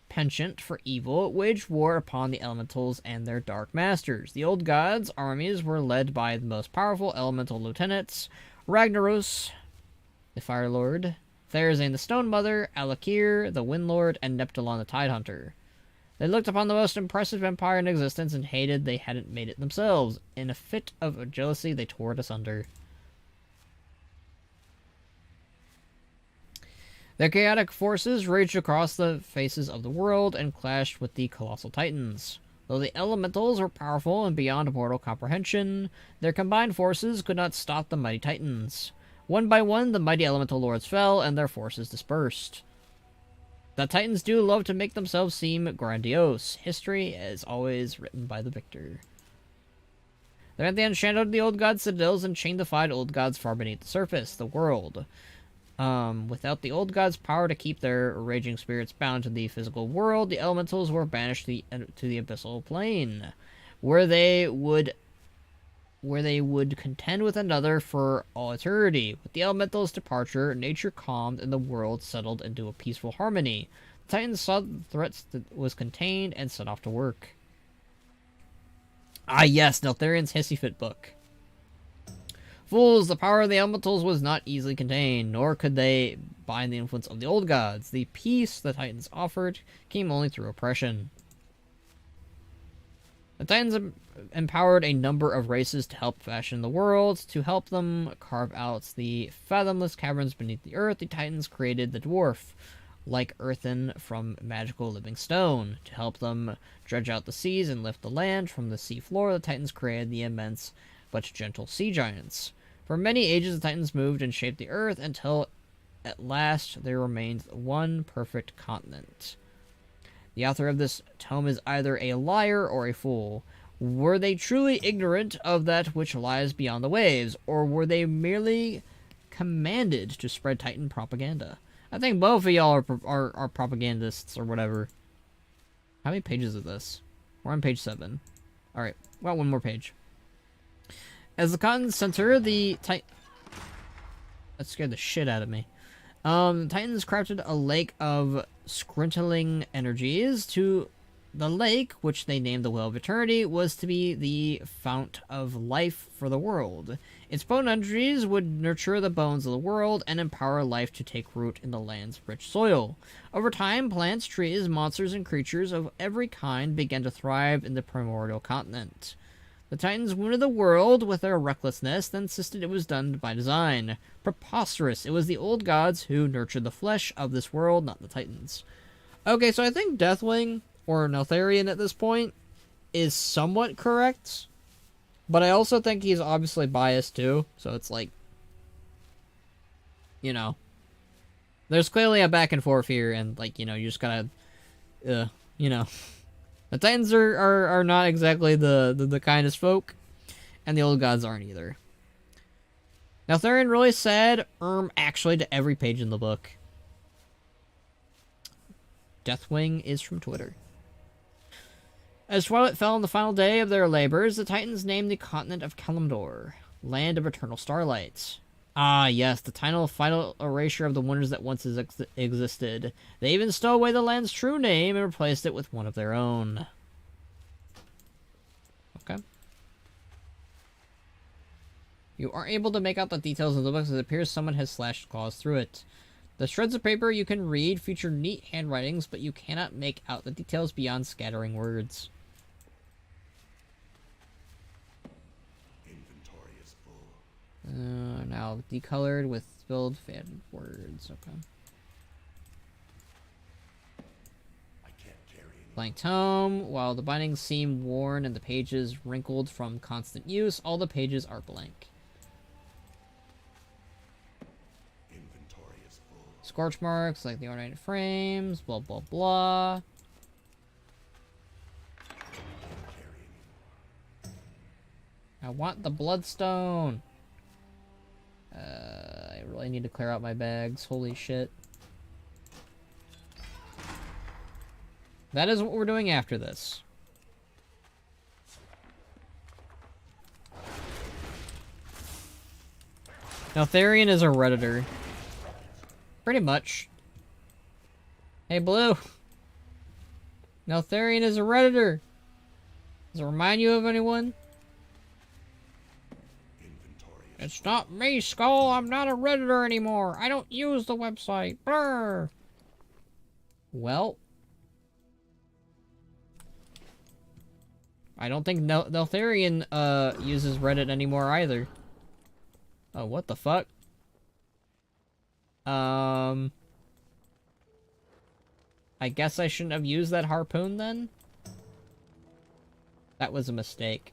penchant for evil, waged war upon the elementals and their dark masters. The Old Gods' armies were led by the most powerful elemental lieutenants, Ragnaros, the Fire Lord, Therazane the Stone Mother, Alakir, the Wind Lord, and Neptulon the Tidehunter. They looked upon the most impressive empire in existence and hated they hadn't made it themselves. In a fit of jealousy, they tore it asunder. Their chaotic forces raged across the faces of the world and clashed with the colossal titans. Though the elementals were powerful and beyond mortal comprehension, their combined forces could not stop the mighty titans. One by one, the mighty elemental lords fell and their forces dispersed. The titans do love to make themselves seem grandiose. History is always written by the victor. The Pantheon shadowed the Old Gods' citadels and chained the 5 Old Gods far beneath the surface, the world. Without the Old Gods' power to keep their raging spirits bound to the physical world, the elementals were banished to the abyssal plane, where they would contend with another for all eternity. With the elementals' departure, nature calmed and the world settled into a peaceful harmony. The Titans saw the threats that was contained and set off to work. Ah yes, Neltharion's Hissy Fit book. Fools, the power of the elementals was not easily contained, nor could they bind the influence of the Old Gods. The peace the Titans offered came only through oppression. The Titans empowered a number of races to help fashion the world. To help them carve out the fathomless caverns beneath the earth, the Titans created the dwarf, like earthen from magical living stone. To help them dredge out the seas and lift the land from the sea floor, the Titans created the immense but gentle sea giants. For many ages, the Titans moved and shaped the earth until at last there remained one perfect continent. The author of this tome is either a liar or a fool. Were they truly ignorant of that which lies beyond the waves, or were they merely commanded to spread Titan propaganda? I think both of y'all are propagandists or whatever. How many pages is this? We're on page 7. Alright, well, one more page. As the continent's center, the That scared the shit out of me. Titans crafted a lake of scrintling energies to The lake, which they named the Well of Eternity, was to be the fount of life for the world. Its bone energies would nurture the bones of the world and empower life to take root in the land's rich soil. Over time, plants, trees, monsters, and creatures of every kind began to thrive in the primordial continent. The Titans wounded the world with their recklessness, then insisted it was done by design. Preposterous. It was the old gods who nurtured the flesh of this world, not the Titans. Okay, so I think Deathwing, or Neltharion at this point, is somewhat correct. But I also think he's obviously biased too, so it's like, you know, there's clearly a back and forth here, and like, you know, you just gotta, you know, the Titans are not exactly the kindest folk, and the old gods aren't either. Neltharion really said actually to every page in the book. Deathwing is from Twitter. As twilight fell on the final day of their labors, the Titans named the continent of Kalimdor, Land of Eternal Starlight. Ah, yes, the final erasure of the wonders that once existed. They even stole away the land's true name and replaced it with one of their own. Okay. You aren't able to make out the details of the book, as it appears someone has slashed claws through it. The shreds of paper you can read feature neat handwritings, but you cannot make out the details beyond scattering words. Inventory is full. Now decolored with spilled faded words. Okay. I can't carry any. Blank tome. While the bindings seem worn and the pages wrinkled from constant use, all the pages are blank. Inventory is full. Scorch marks like the ornate frames. Blah blah blah. Carry any. I want the bloodstone. I really need to clear out my bags. Holy shit. That is what we're doing after this. Now, Therian is a Redditor. Pretty much. Hey, Blue. Now, Therian is a Redditor. Does it remind you of anyone? It's not me, Skull. I'm not a Redditor anymore. I don't use the website. Brr. Well. I don't think Neltharion uses Reddit anymore either. Oh, what the fuck? I guess I shouldn't have used that harpoon then? That was a mistake.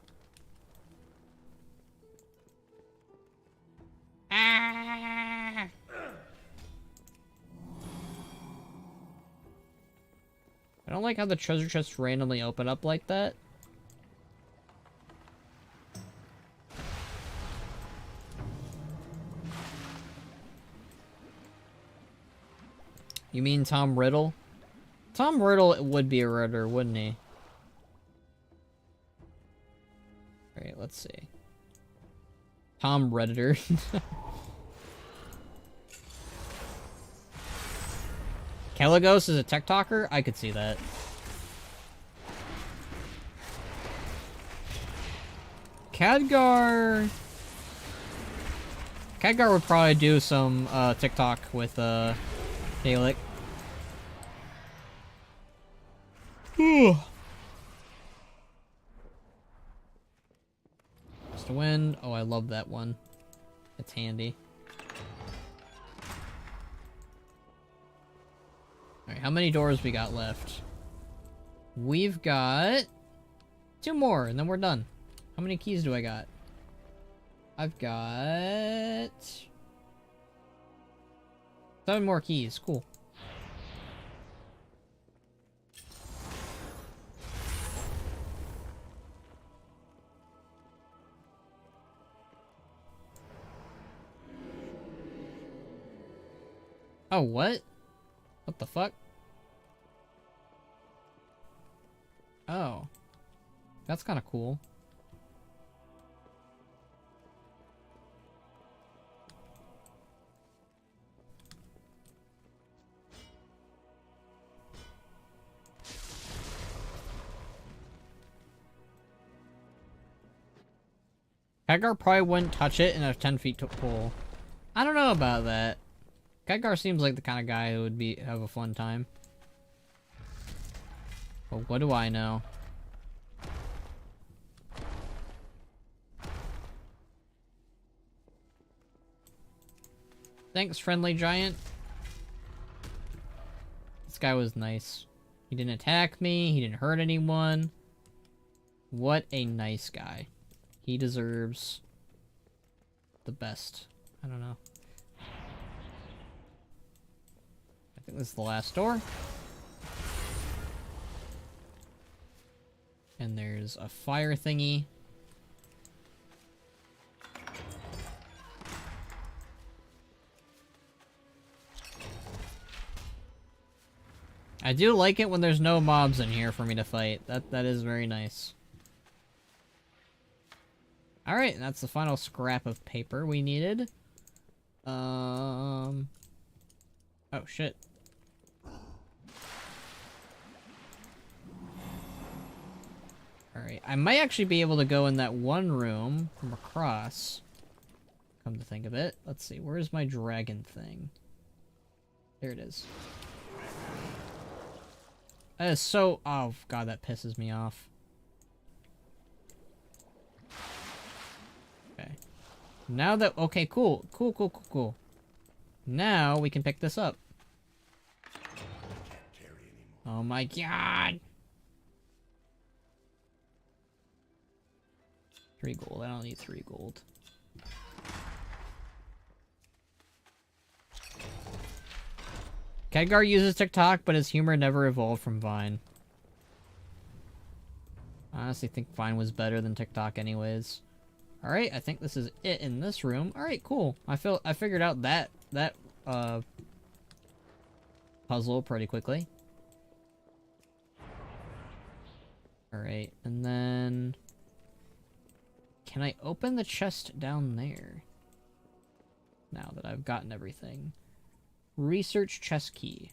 Ah! I don't like how the treasure chests randomly open up like that. You mean Tom Riddle? Tom Riddle would be a Redditor, wouldn't he? Alright, let's see. Tom Redditor. Kelagos is a TikToker? I could see that. Khadgar would probably do some TikTok with Dalek. Just a wind. Oh, I love that one. It's handy. Alright, how many doors we got left? We've got 2 more, and then we're done. How many keys do I got? I've got 7 more keys. Cool. Oh, what? What the fuck? Oh. That's kind of cool. Khadgar probably wouldn't touch it in a 10 feet pool. I don't know about that. Khadgar seems like the kind of guy who would have a fun time. But what do I know? Thanks, friendly giant. This guy was nice. He didn't attack me. He didn't hurt anyone. What a nice guy. He deserves the best. I don't know. I think this is the last door. And there's a fire thingy. I do like it when there's no mobs in here for me to fight. That is very nice. Alright, that's the final scrap of paper we needed. Oh shit. Alright, I might actually be able to go in that one room from across. Come to think of it. Let's see, where's my dragon thing? There it is. That is so... Oh, God, that pisses me off. Okay. Now that... Okay, cool. Cool. Now we can pick this up. Oh my God! 3 gold. I don't need 3 gold. Khadgar uses TikTok, but his humor never evolved from Vine. I honestly think Vine was better than TikTok anyways. Alright, I think this is it in this room. Alright, cool. I figured out that puzzle pretty quickly. Alright, and then... Can I open the chest down there? Now that I've gotten everything. Research chest key.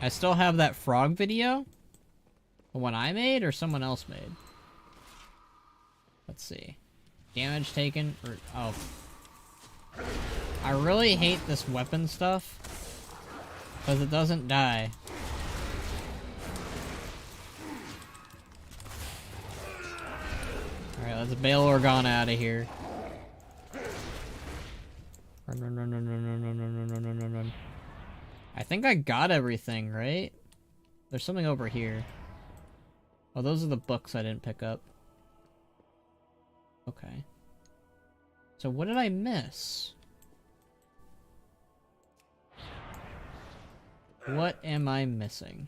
I still have that frog video? The one I made or someone else made? Let's see. Damage taken or... Oh. I really hate this weapon stuff. Because it doesn't die. Alright, let's bail Ohn'aran out of here. Run. I think I got everything, right? There's something over here. Oh, those are the books I didn't pick up. Okay. So what did I miss? What am I missing?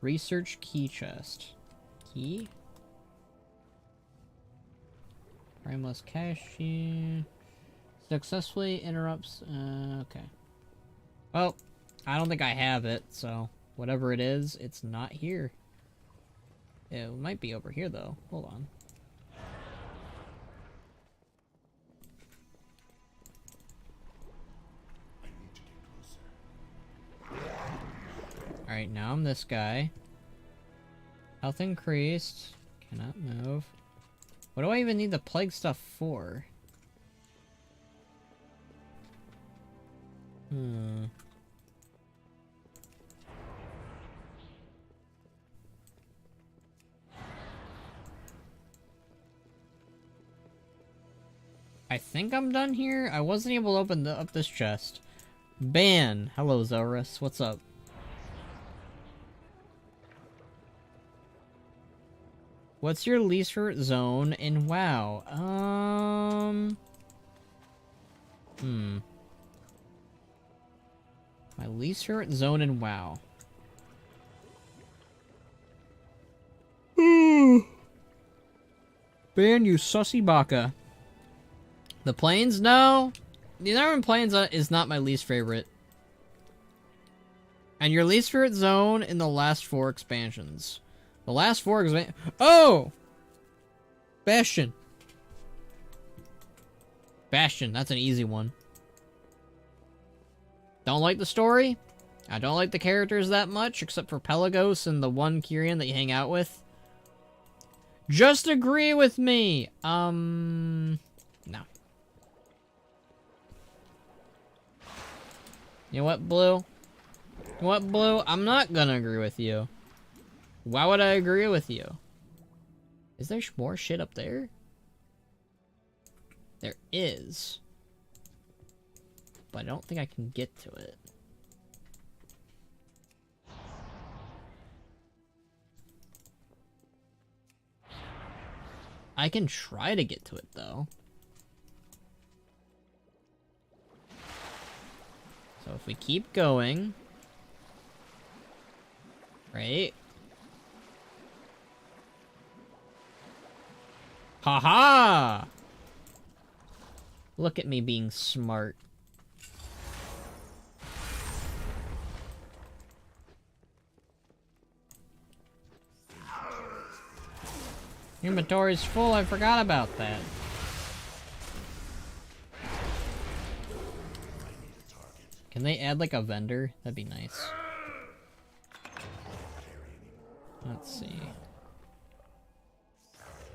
Research key chest. Key? Primeless cashier. Successfully interrupts... okay. Well, I don't think I have it, so... Whatever it is, it's not here. It might be over here, though. Hold on. Alright, now I'm this guy. Health increased. Cannot move. What do I even need the plague stuff for? I think I'm done here. I wasn't able to open up this chest. Ban. Hello, Zorus. What's up? What's your least favorite zone in WoW? My least favorite zone in WoW. Ban, you sussy baka. The Plains? No. The Ohn'aran Plains is not my least favorite. And your least favorite zone in the last 4 expansions. The last 4 expansions... Oh! Bastion. Bastion, that's an easy one. Don't like the story. I don't like the characters that much, except for Pelagos and the one Kyrian that you hang out with. Just agree with me. No. You know what, Blue? You know what, Blue? I'm not gonna agree with you. Why would I agree with you? Is there more shit up there? There is. But I don't think I can get to it. I can try to get to it, though. So if we keep going... Right? Haha! Look at me being smart. Inventory's full, I forgot about that. Can they add like a vendor? That'd be nice. Let's see.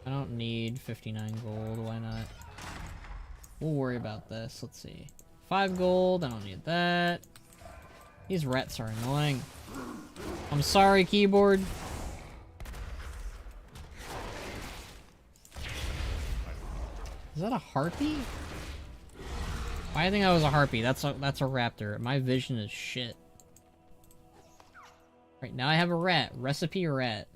I don't need 59 gold, why not? We'll worry about this, let's see. 5 gold, I don't need that. These rats are annoying. I'm sorry, keyboard. Is that a harpy? Why do you think that was a harpy? That's a raptor. My vision is shit. Right, now I have a rat. Recipe rat.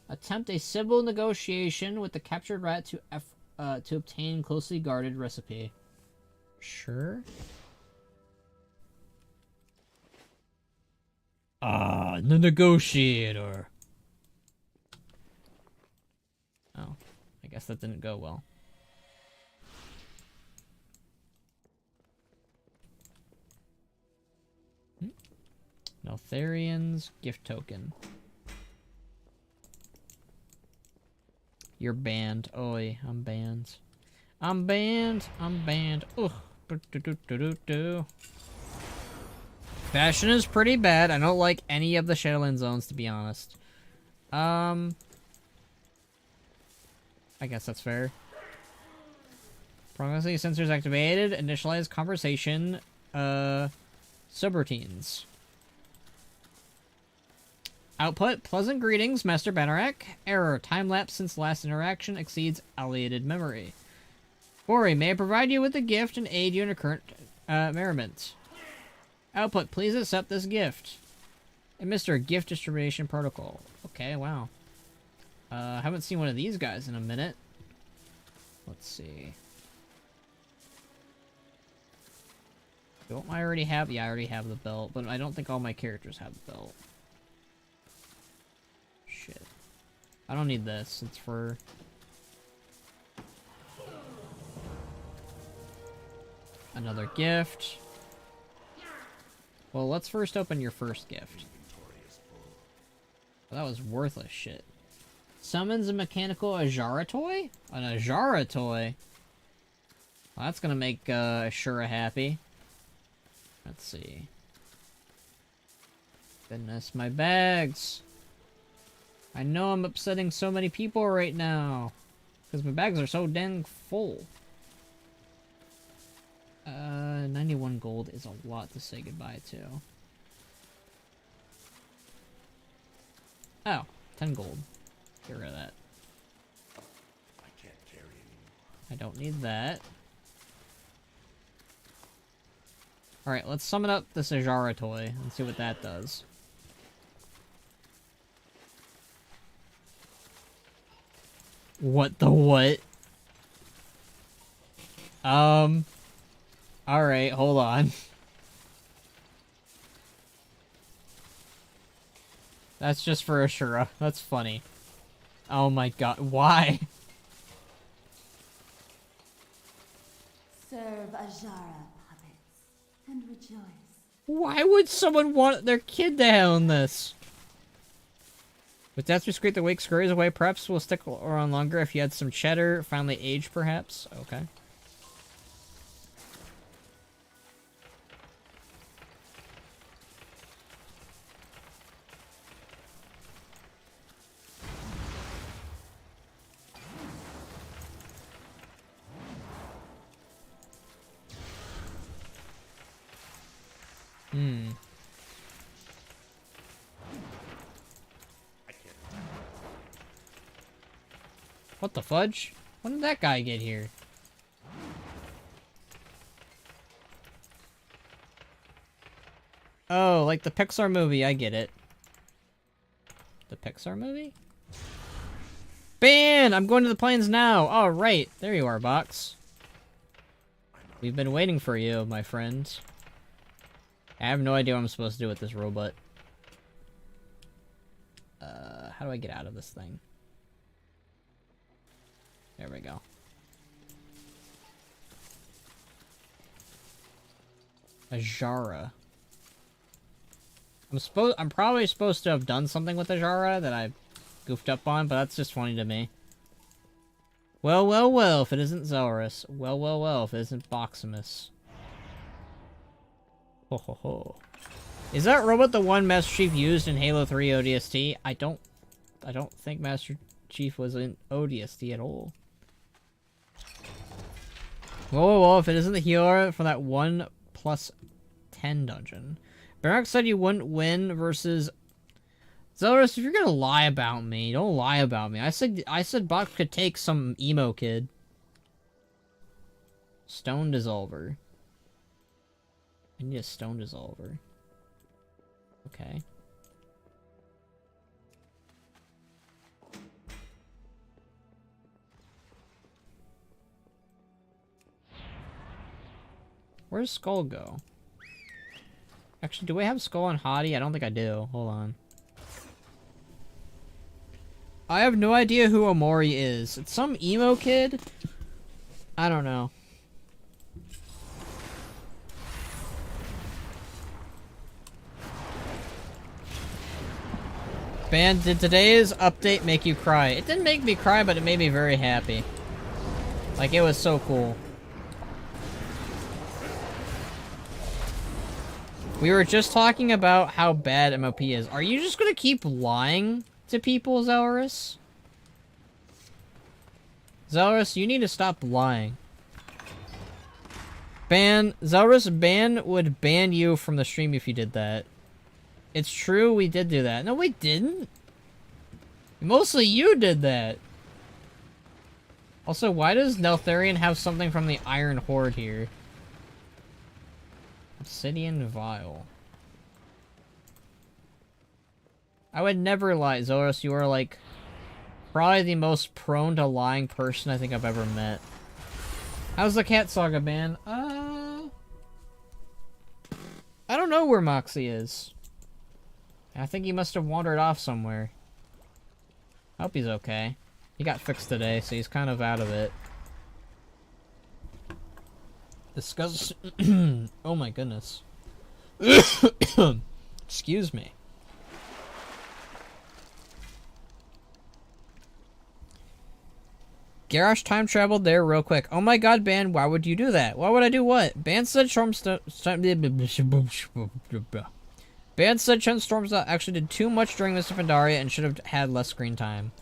Attempt a civil negotiation with the captured rat to obtain closely guarded recipe. Sure. Ah, the negotiator. Oh, I guess that didn't go well. Neltharian's gift token. You're banned. Oi, I'm banned. I'm banned. I'm banned. Ugh. Fashion is pretty bad. I don't like any of the Shadowland zones, to be honest. I guess that's fair. Proximity sensors activated. Initialize conversation. Subroutines. Output, pleasant greetings, Master Banarak. Error, time lapse since last interaction exceeds allocated memory. Ori, may I provide you with a gift and aid you in your current merriment? Output, please accept this gift. And Mr. Gift Distribution Protocol. Okay, wow. Haven't seen one of these guys in a minute. Let's see. Don't I already have? Yeah, I already have the belt, but I don't think all my characters have the belt. Shit. I don't need this. It's for... another gift. Well, let's first open your first gift. Well, that was worthless shit. Summons a mechanical Ajara toy? An Ajara toy? Well, that's gonna make Ashura happy. Let's see. Goodness, my bags! I know I'm upsetting so many people right now. Because my bags are so dang full. 91 gold is a lot to say goodbye to. Oh, 10 gold. Get rid of that. I can't carry anymore. I don't need that. Alright, let's summon up this Ajara toy and see what that does. What the what? Alright, hold on. That's just for Ashura. That's funny. Oh my god, why? Serve Ajara, puppets, and rejoice. Why would someone want their kid to own this? With Death Discreet, the wake scurries away. Perhaps we'll stick around longer if you had some cheddar. Finally aged, perhaps? Okay. What the fudge? When did that guy get here? Oh, like the Pixar movie, I get it. The Pixar movie? Ban! I'm going to the plains now! Oh, right. There you are, Box. We've been waiting for you, my friends. I have no idea what I'm supposed to do with this robot. How do I get out of this thing? There we go. Ajara. I'm probably supposed to have done something with Ajara that I goofed up on, but that's just funny to me. Well, well, well, if it isn't Zelrus. Well, well, well, if it isn't Boximus. Ho ho ho. Is that robot the one Master Chief used in Halo 3 ODST? I don't think Master Chief was in ODST at all. Whoa, whoa, whoa, if it isn't the healer from that 1+10 dungeon. Barak said you wouldn't win versus... Zelrus, if you're gonna lie about me, don't lie about me. I said Box could take some emo kid. Stone Dissolver. I need a Stone Dissolver. Okay. Where's Skull go? Actually, do we have Skull on Hottie? I don't think I do. Hold on. I have no idea who Omori is. It's some emo kid? I don't know. Ban, did today's update make you cry? It didn't make me cry, but it made me very happy. Like, it was so cool. We were just talking about how bad MOP is. Are you just gonna keep lying to people, Zelrus? Zelrus, you need to stop lying. Zelrus, Ban would ban you from the stream if you did that. It's true, we did do that. No, we didn't. Mostly you did that. Also, why does Neltharion have something from the Iron Horde here? Obsidian Vial. I would never lie, Zoros. You are, like, probably the most prone to lying person I think I've ever met. How's the Cat Saga, man? I don't know where Moxie is. I think he must have wandered off somewhere. I hope he's okay. He got fixed today, so he's kind of out of it. Discuss. Oh my goodness. Excuse me. Garrosh time traveled there real quick. Oh my god, Ban, why would you do that? Why would I do what? Ban said Ban said Stormstone actually did too much during Mr. Pandaria and should have had less screen time.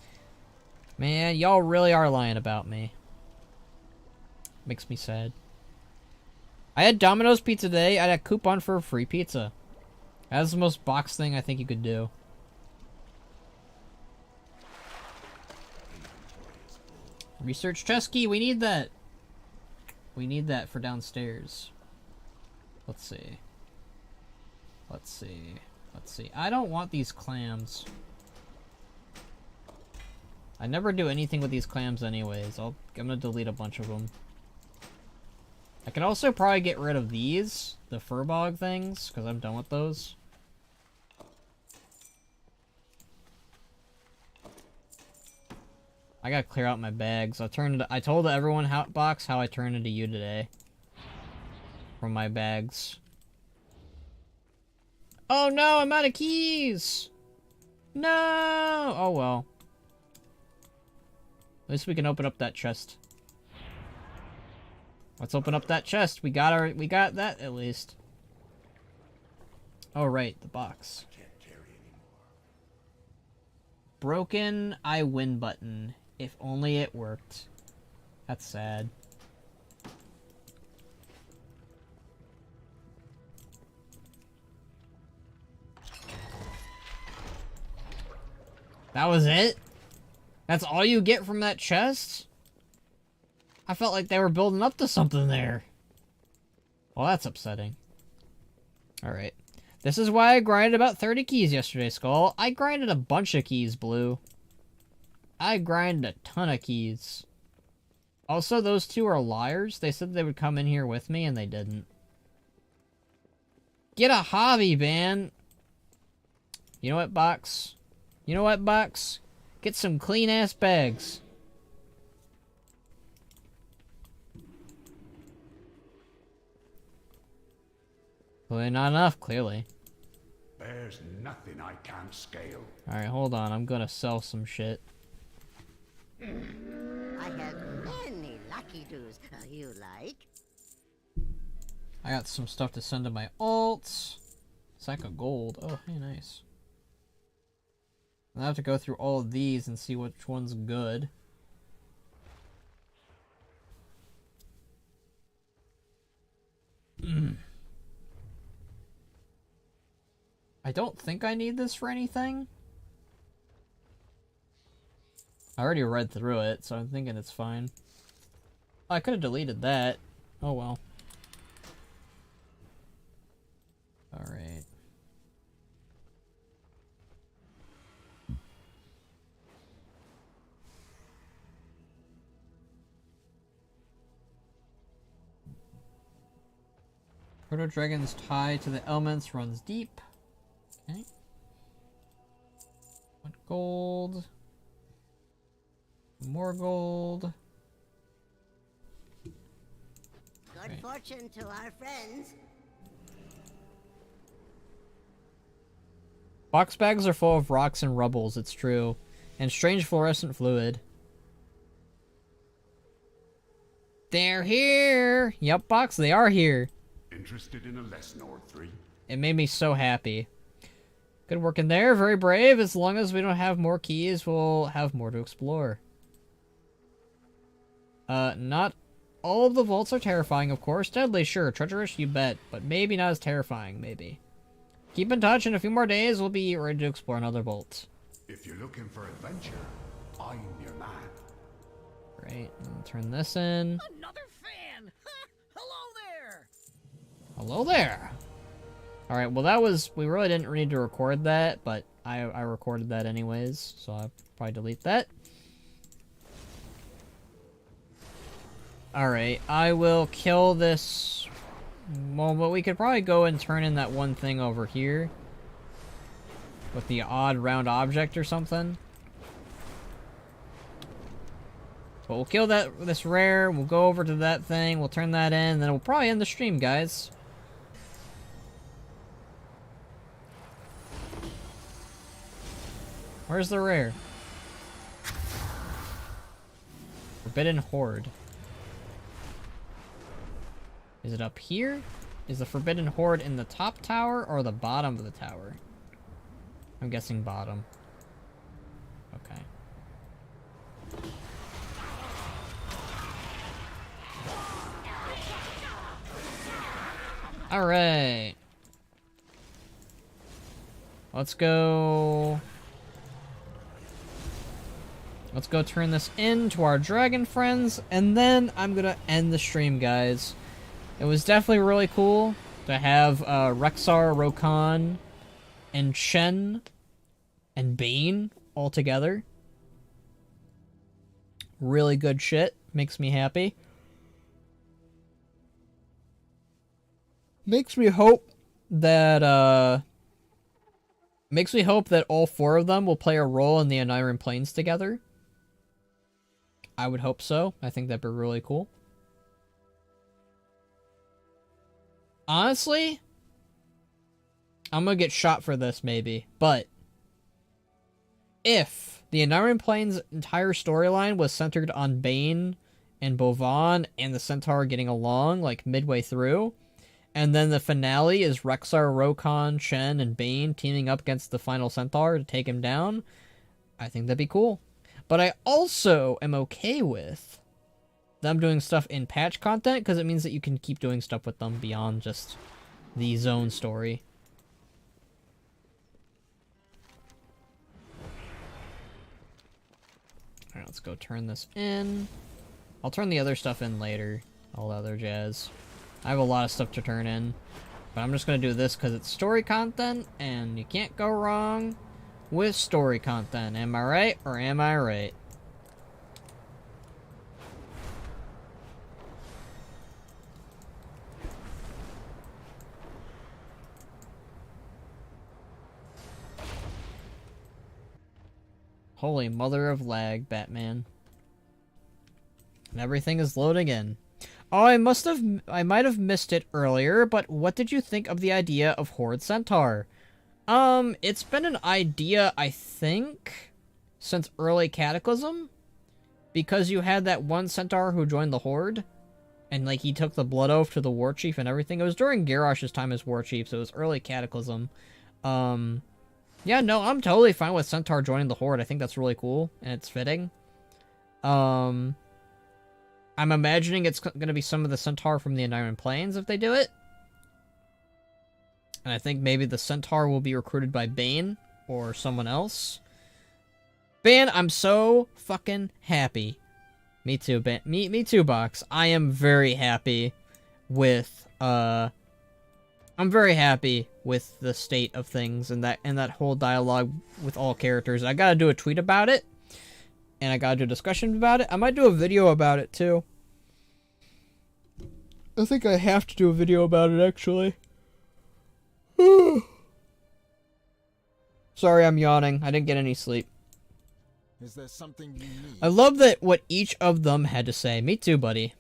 Man, y'all really are lying about me. Makes me sad. I had Domino's pizza today. I had a coupon for a free pizza. That's the most box thing I think you could do. Research chest key. We need that. We need that for downstairs. Let's see. Let's see. Let's see. I don't want these clams. I never do anything with these clams anyways. I'm gonna delete a bunch of them. I can also probably get rid of these, the furbog things, because I'm done with those. I gotta clear out my bags. I told everyone how I turned into you today. From my bags. Oh no, I'm out of keys! No! Oh well. At least we can open up that chest. Let's open up that chest. We got that at least. Oh right, the box. Can't carry anymore. Broken I win button. If only it worked. That's sad. That was it? That's all you get from that chest? I felt like they were building up to something there. Well, that's upsetting. Alright. This is why I grinded about 30 keys yesterday, Skull. I grinded a bunch of keys, Blue. I grinded a ton of keys. Also, those two are liars. They said they would come in here with me, and they didn't. Get a hobby, man. You know what, Box? You know what, Box? Get some clean-ass bags. Clearly not enough, clearly. There's nothing I can't scale. Alright, hold on. I'm gonna sell some shit. I have many lucky doos you like. I got some stuff to send to my alts. Sack of gold. Oh, hey, nice. I have to go through all of these and see which one's good. I don't think I need this for anything. I already read through it, so I'm thinking it's fine. I could have deleted that. Oh well. Alright. Proto-Dragon's tie to the elements runs deep. Okay. What gold? More gold. Good fortune to our friends. Box bags are full of rocks and rubbles, it's true. And strange fluorescent fluid. They're here! Yep, Box, they are here. Interested in a lesson or three? It made me so happy. Good work in there, very brave. As long as we don't have more keys, we'll have more to explore. Not all of the vaults are terrifying, of course. Deadly, sure. Treacherous, you bet. But maybe not as terrifying, maybe. Keep in touch. In a few more days, we'll be ready to explore another vault. If you're looking for adventure, I'm your man. Right, I'll turn this in. Another fan! Hello there! Hello there! Alright, well that was... We really didn't need to record that, but I recorded that anyways, so I'll probably delete that. Alright, I will kill this... Well, but we could probably go and turn in that one thing over here. With the odd round object or something. But we'll kill this rare, we'll go over to that thing, we'll turn that in, and then we'll probably end the stream, guys. Where's the rare? Forbidden Horde. Is it up here? Is the Forbidden Horde in the top tower or the bottom of the tower? I'm guessing bottom. Okay. Alright. Let's go... Let's go turn this in to our dragon friends, and then I'm gonna end the stream, guys. It was definitely really cool to have Rexxar, Rokan, and Shen, and Bane all together. Really good shit. Makes me happy. Makes me hope that all four of them will play a role in the Ohn'aran Plains together. I would hope so. I think that'd be really cool. Honestly, I'm gonna get shot for this maybe, but if the Ohn'aran Plains' entire storyline was centered on Bane and Bovan and the Centaur getting along like midway through, and then the finale is Rexxar, Rokan, Shen, and Bane teaming up against the final Centaur to take him down, I think that'd be cool. But I also am okay with them doing stuff in patch content, because it means that you can keep doing stuff with them beyond just the zone story. Alright, let's go turn this in. I'll turn the other stuff in later. All the other jazz. I have a lot of stuff to turn in. But I'm just gonna do this because it's story content, and you can't go wrong with story content. Am I right, or am I right? Holy mother of lag, Batman. And everything is loading in. Oh, I might have missed it earlier, but what did you think of the idea of Horde Centaur? It's been an idea, I think, since early Cataclysm. Because you had that one Centaur who joined the Horde. And, like, he took the Blood Oath to the War Chief and everything. It was during Garrosh's time as War Chief, so it was early Cataclysm. Yeah, no, I'm totally fine with Centaur joining the Horde. I think that's really cool, and it's fitting. I'm imagining it's going to be some of the Centaur from the Ohn'aran Plains if they do it. And I think maybe the Centaur will be recruited by Bane or someone else. Bane, I'm so fucking happy. Me too, Bane. Me too, Box. I am very happy with, I'm very happy with the state of things and that whole dialogue with all characters. I gotta do a tweet about it. And I gotta do a discussion about it. I might do a video about it, too. I think I have to do a video about it, actually. Sorry, I'm yawning. I didn't get any sleep. Is there something you need? I love that what each of them had to say. Me too, buddy.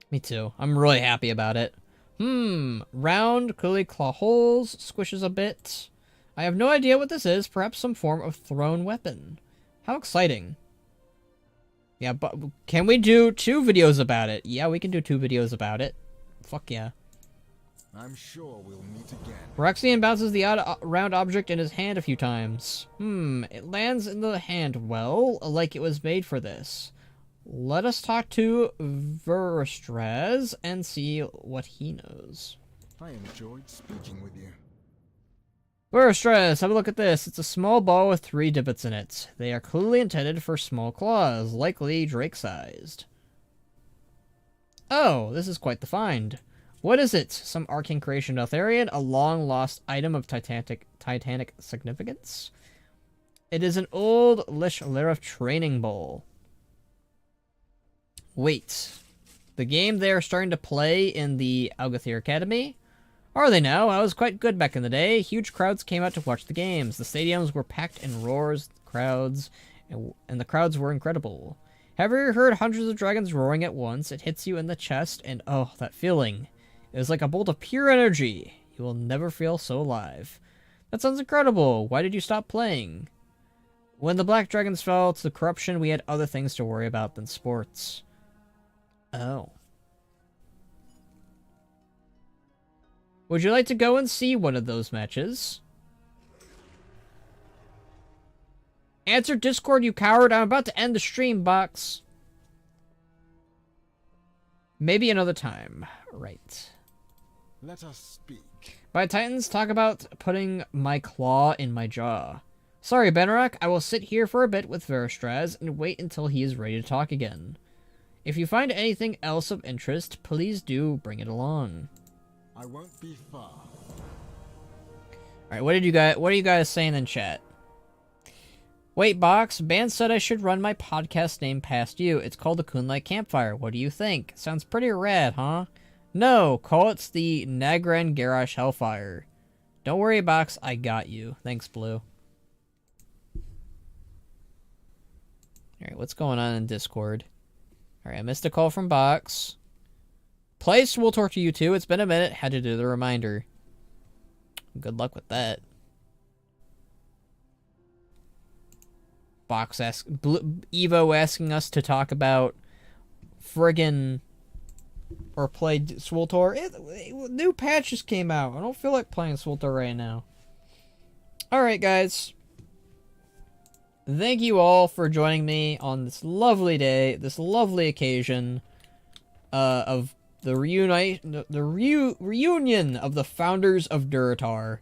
Me too. I'm really happy about it. Round, curly claw holes, squishes a bit. I have no idea what this is. Perhaps some form of thrown weapon. How exciting. Yeah, but can we do 2 videos about it? Yeah, we can do 2 videos about it. Fuck yeah. I'm sure we'll meet again. Rexian bounces the odd round object in his hand a few times. It lands in the hand well, like it was made for this. Let us talk to Verstraz and see what he knows. I enjoyed speaking with you. Verstraz, have a look at this. It's a small ball with 3 divots in it. They are clearly intended for small claws, likely Drake-sized. Oh, this is quite the find. What is it? Some arcane creation of Therian? A long-lost item of titanic significance? It is an old Lish Larif training bowl. Wait. The game they are starting to play in the Algathir Academy? Are they now? I was quite good back in the day. Huge crowds came out to watch the games. The stadiums were packed in roars, crowds, and the crowds were incredible. Have you heard hundreds of dragons roaring at once? It hits you in the chest, and oh, that feeling. It was like a bolt of pure energy. You will never feel so alive. That sounds incredible. Why did you stop playing? When the Black Dragons fell to the corruption, we had other things to worry about than sports. Oh. Would you like to go and see one of those matches? Answer Discord, you coward. I'm about to end the stream, Box. Maybe another time. Right. Let us speak. By Titans, talk about putting my claw in my jaw. Sorry, Benrock, I will sit here for a bit with Verstraz and wait until he is ready to talk again. If you find anything else of interest, please do bring it along. I won't be far. Alright, what are you guys saying in chat? Wait, Box, Ban said I should run my podcast name past you. It's called the Kunlite Campfire. What do you think? Sounds pretty rad, huh? No, call it the Nagran Garrosh Hellfire. Don't worry, Box, I got you. Thanks, Blue. Alright, what's going on in Discord? Alright, I missed a call from Box. Place will talk to you too. It's been a minute. Had to do the reminder. Good luck with that. Box Evo asking us to talk about friggin' or play Swoltor. New patch just came out. I don't feel like playing Swoltor right now. Alright, guys. Thank you all for joining me on this lovely day, this lovely occasion of the reunion of the founders of Durotar,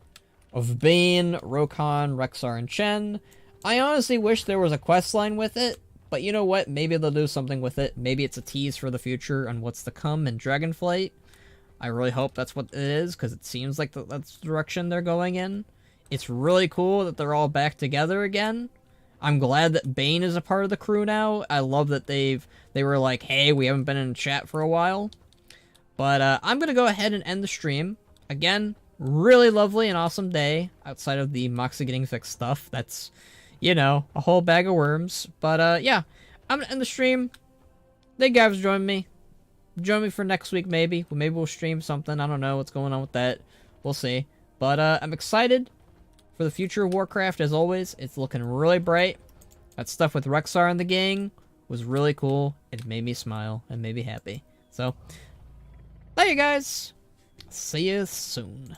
of Bane, Rokhan, Rexar, and Chen. I honestly wish there was a quest line with it, but you know what? Maybe they'll do something with it. Maybe it's a tease for the future on what's to come in Dragonflight. I really hope that's what it is, because it seems like that's the direction they're going in. It's really cool that they're all back together again. I'm glad that Bane is a part of the crew now. I love that they were like, hey, we haven't been in chat for a while. But I'm going to go ahead and end the stream. Again, really lovely and awesome day outside of the Moxie getting fixed stuff. That's, you know, a whole bag of worms. But yeah, I'm going to end the stream. Thank you guys for joining me. Join me for next week, maybe. Maybe we'll stream something. I don't know what's going on with that. We'll see. But I'm excited for the future of Warcraft, as always. It's looking really bright. That stuff with Rexar and the gang was really cool. It made me smile and made me happy. So, thank you guys. See you soon.